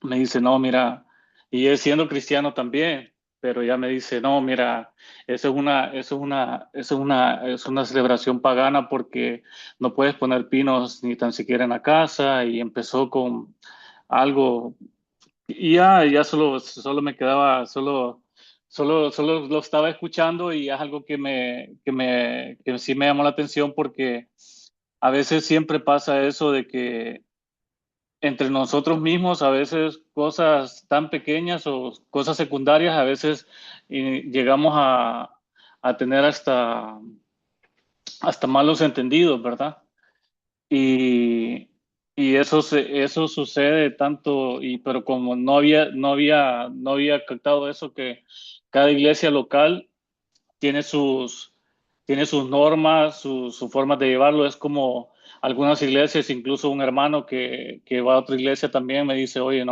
me dice, no, mira, y él siendo cristiano también, pero ya me dice, no, mira, es una celebración pagana porque no puedes poner pinos ni tan siquiera en la casa, y empezó con algo, y ya solo me quedaba, solo lo estaba escuchando, y es algo que sí me llamó la atención, porque a veces siempre pasa eso de que entre nosotros mismos, a veces cosas tan pequeñas o cosas secundarias, a veces llegamos a tener hasta malos entendidos, ¿verdad? Y, y eso sucede tanto, pero como no había captado eso, que cada iglesia local tiene sus normas, sus formas de llevarlo. Es como algunas iglesias, incluso un hermano que va a otra iglesia también me dice, oye,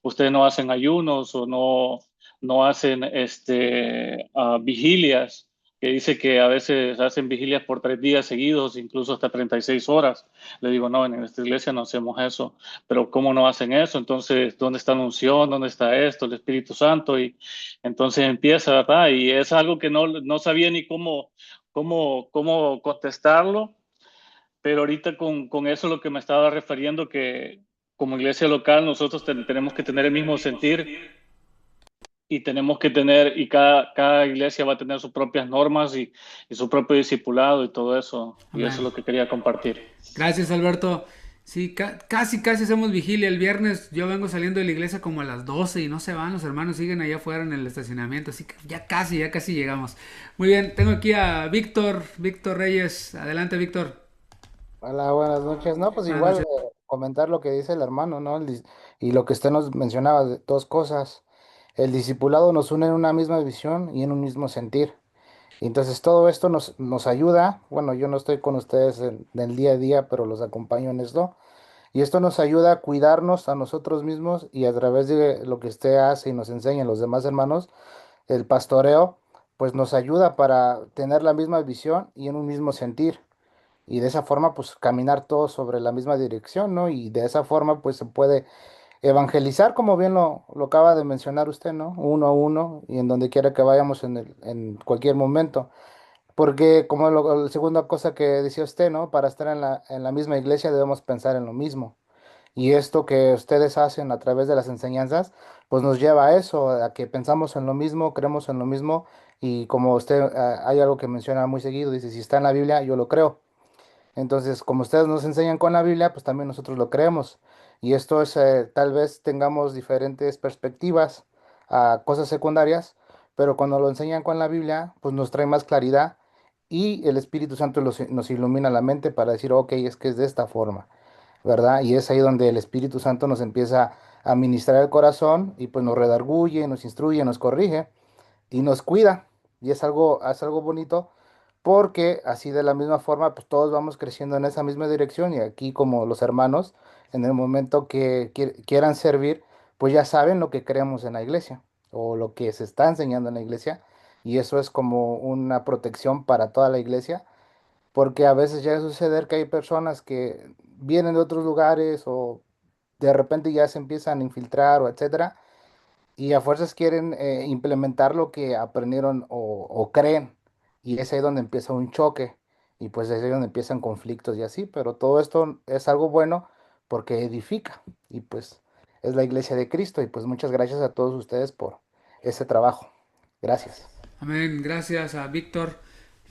ustedes no hacen ayunos, o no hacen vigilias, que dice que a veces hacen vigilias por 3 días seguidos, incluso hasta 36 horas. Le digo, no, en esta iglesia no hacemos eso. Pero ¿cómo no hacen eso? Entonces, ¿dónde está la unción? ¿Dónde está esto? El Espíritu Santo. Y entonces empieza, ¿verdad? Y es algo que no sabía ni cómo contestarlo, pero ahorita con eso lo que me estaba refiriendo, que como iglesia local nosotros tenemos que tener el mismo sentir, y tenemos que tener, y cada iglesia va a tener sus propias normas y su propio discipulado y todo eso. Y Amén. eso es lo que quería compartir. Gracias, Alberto. Sí, casi hacemos vigilia. El viernes yo vengo saliendo de la iglesia como a las 12 y no se van, los hermanos siguen allá afuera en el estacionamiento, así que ya casi llegamos. Muy bien, tengo aquí a Víctor Reyes. Adelante, Víctor. Hola, buenas noches. No, pues Buenas igual noches. comentar lo que dice el hermano, ¿no? Y lo que usted nos mencionaba, de dos cosas. El discipulado nos une en una misma visión y en un mismo sentir. Y entonces todo esto nos ayuda. Bueno, yo no estoy con ustedes en el día a día, pero los acompaño en esto. Y esto nos ayuda a cuidarnos a nosotros mismos, y a través de lo que usted hace y nos enseña los demás hermanos, el pastoreo, pues nos ayuda para tener la misma visión y en un mismo sentir, y de esa forma pues caminar todos sobre la misma dirección, ¿no? Y de esa forma pues se puede evangelizar, como bien lo acaba de mencionar usted, ¿no? Uno a uno, y en donde quiera que vayamos en cualquier momento. Porque como la segunda cosa que decía usted, ¿no? Para estar en la misma iglesia debemos pensar en lo mismo. Y esto que ustedes hacen a través de las enseñanzas, pues nos lleva a eso, a que pensamos en lo mismo, creemos en lo mismo. Y como usted, hay algo que menciona muy seguido, dice, si está en la Biblia, yo lo creo. Entonces, como ustedes nos enseñan con la Biblia, pues también nosotros lo creemos. Y esto es, tal vez tengamos diferentes perspectivas a cosas secundarias, pero cuando lo enseñan con la Biblia, pues nos trae más claridad, y el Espíritu Santo nos ilumina la mente para decir, ok, es que es de esta forma, ¿verdad? Y es ahí donde el Espíritu Santo nos empieza a ministrar el corazón y pues nos redarguye, nos instruye, nos corrige y nos cuida. Y es algo bonito porque así de la misma forma pues todos vamos creciendo en esa misma dirección y aquí como los hermanos en el momento que quieran servir pues ya saben lo que creemos en la iglesia o lo que se está enseñando en la iglesia y eso es como una protección para toda la iglesia porque a veces llega a suceder que hay personas que vienen de otros lugares o de repente ya se empiezan a infiltrar o etcétera y a fuerzas quieren implementar lo que aprendieron o creen. Y es ahí donde empieza un choque. Y pues es ahí donde empiezan conflictos y así. Pero todo esto es algo bueno porque edifica. Y pues es la iglesia de Cristo. Y pues muchas gracias a todos ustedes por ese trabajo. Gracias. Amén. Gracias a Víctor,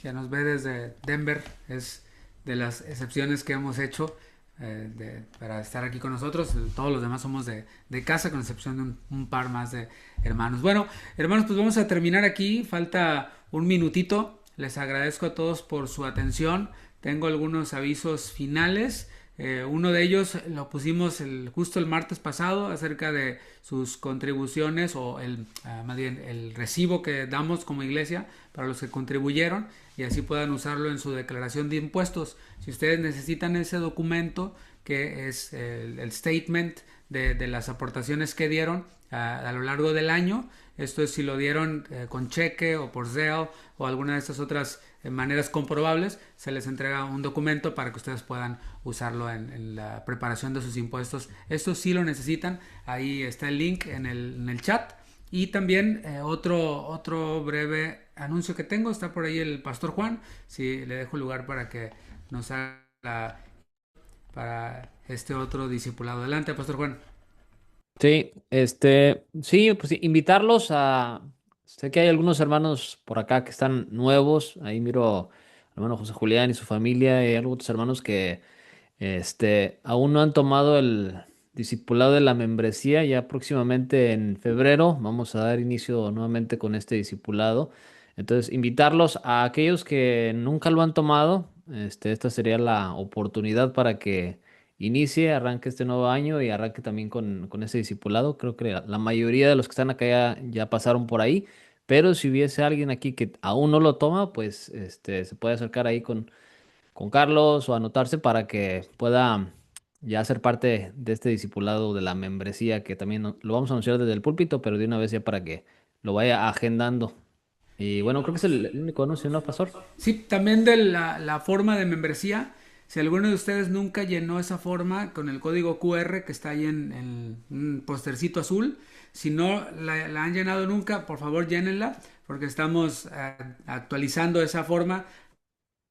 que nos ve desde Denver. Es de las excepciones que hemos hecho para estar aquí con nosotros. Todos los demás somos de casa, con excepción de un par más de hermanos. Bueno, hermanos, pues vamos a terminar aquí. Falta un minutito. Les agradezco a todos por su atención. Tengo algunos avisos finales. Uno de ellos lo pusimos justo el martes pasado acerca de sus contribuciones o más bien el recibo que damos como iglesia para los que contribuyeron y así puedan usarlo en su declaración de impuestos. Si ustedes necesitan ese documento que es el statement de las aportaciones que dieron a lo largo del año, esto es si lo dieron con cheque o por Zelle o alguna de estas otras maneras comprobables, se les entrega un documento para que ustedes puedan usarlo en la preparación de sus impuestos. Esto sí lo necesitan, ahí está el link en el chat. Y también otro breve anuncio que tengo, está por ahí el pastor Juan, si le dejo lugar para que nos haga para este otro discipulado. Adelante, pastor Juan. Sí, sí, pues sí, invitarlos a, sé que hay algunos hermanos por acá que están nuevos, ahí miro al hermano José Julián y su familia, y hay algunos hermanos que, aún no han tomado el discipulado de la membresía, ya próximamente en febrero vamos a dar inicio nuevamente con este discipulado, entonces invitarlos a aquellos que nunca lo han tomado, esta sería la oportunidad para que inicie, arranque este nuevo año y arranque también con ese discipulado. Creo que la mayoría de los que están acá ya pasaron por ahí, pero si hubiese alguien aquí que aún no lo toma, pues se puede acercar ahí con Carlos o anotarse para que pueda ya ser parte de este discipulado de la membresía, que también lo vamos a anunciar desde el púlpito, pero de una vez ya para que lo vaya agendando. Y bueno, creo que es el único anuncio, ¿no, pastor? Sí, también de la forma de membresía. Si alguno de ustedes nunca llenó esa forma con el código QR que está ahí en un postercito azul, si no la han llenado nunca, por favor llénenla, porque estamos actualizando esa forma.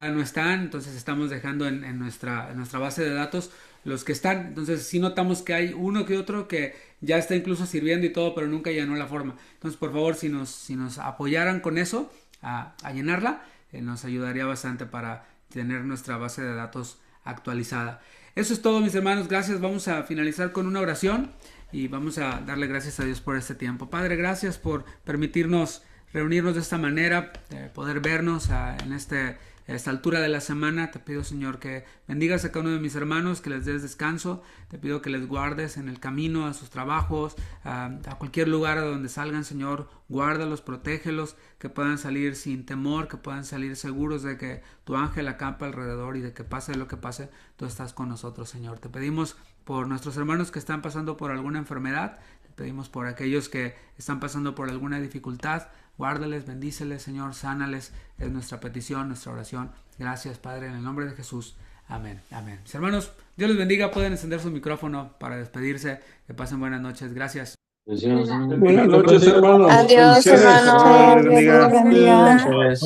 No están, entonces estamos dejando en nuestra base de datos los que están. Entonces sí notamos que hay uno que otro que ya está incluso sirviendo y todo, pero nunca llenó la forma. Entonces, por favor, si nos apoyaran con eso, a llenarla, nos ayudaría bastante para tener nuestra base de datos actualizada. Eso es todo, mis hermanos. Gracias. Vamos a finalizar con una oración y vamos a darle gracias a Dios por este tiempo. Padre, gracias por permitirnos reunirnos de esta manera, poder vernos en esta altura de la semana. Te pido, Señor, que bendigas a cada uno de mis hermanos, que les des descanso. Te pido que les guardes en el camino, a sus trabajos, a cualquier lugar a donde salgan, Señor. Guárdalos, protégelos, que puedan salir sin temor, que puedan salir seguros de que tu ángel acampa alrededor y de que pase lo que pase, tú estás con nosotros, Señor. Te pedimos por nuestros hermanos que están pasando por alguna enfermedad. Te pedimos por aquellos que están pasando por alguna dificultad. Guárdales, bendíceles, Señor, sánales. Es nuestra petición, nuestra oración. Gracias, Padre, en el nombre de Jesús. Amén, amén. Mis hermanos, Dios les bendiga. Pueden encender su micrófono para despedirse. Que pasen buenas noches. Gracias. Buenas noches, hermanos. Adiós, hermanos. Dios los bendiga. Noches,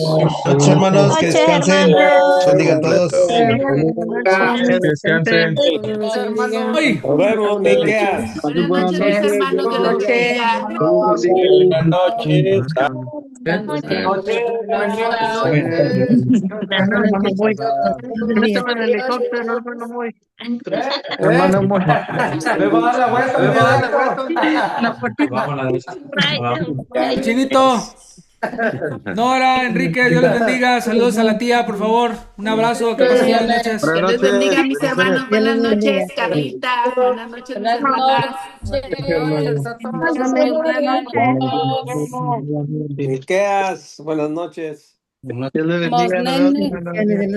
hermanos, que descansen. Bendiga a todos. Que descansen. Nos vemos, Miqueas. Buenas noches, mis hermanos. Dios los bendiga. Buenas noches. Hermano, Le voy a dar la vuelta, le voy a dar la vuelta. Chinito. Nora, Enrique, Dios les bendiga. Saludos a la tía, por favor. Un abrazo, que pasen buenas noches. Buenas Dios les bendiga, mis noches. hermanos. Buenas noches, Carlita. Buenas noches, mis Buenas hermanas. Miqueas, buenas noches. Dios le bendiga. Nos vemos, hermano.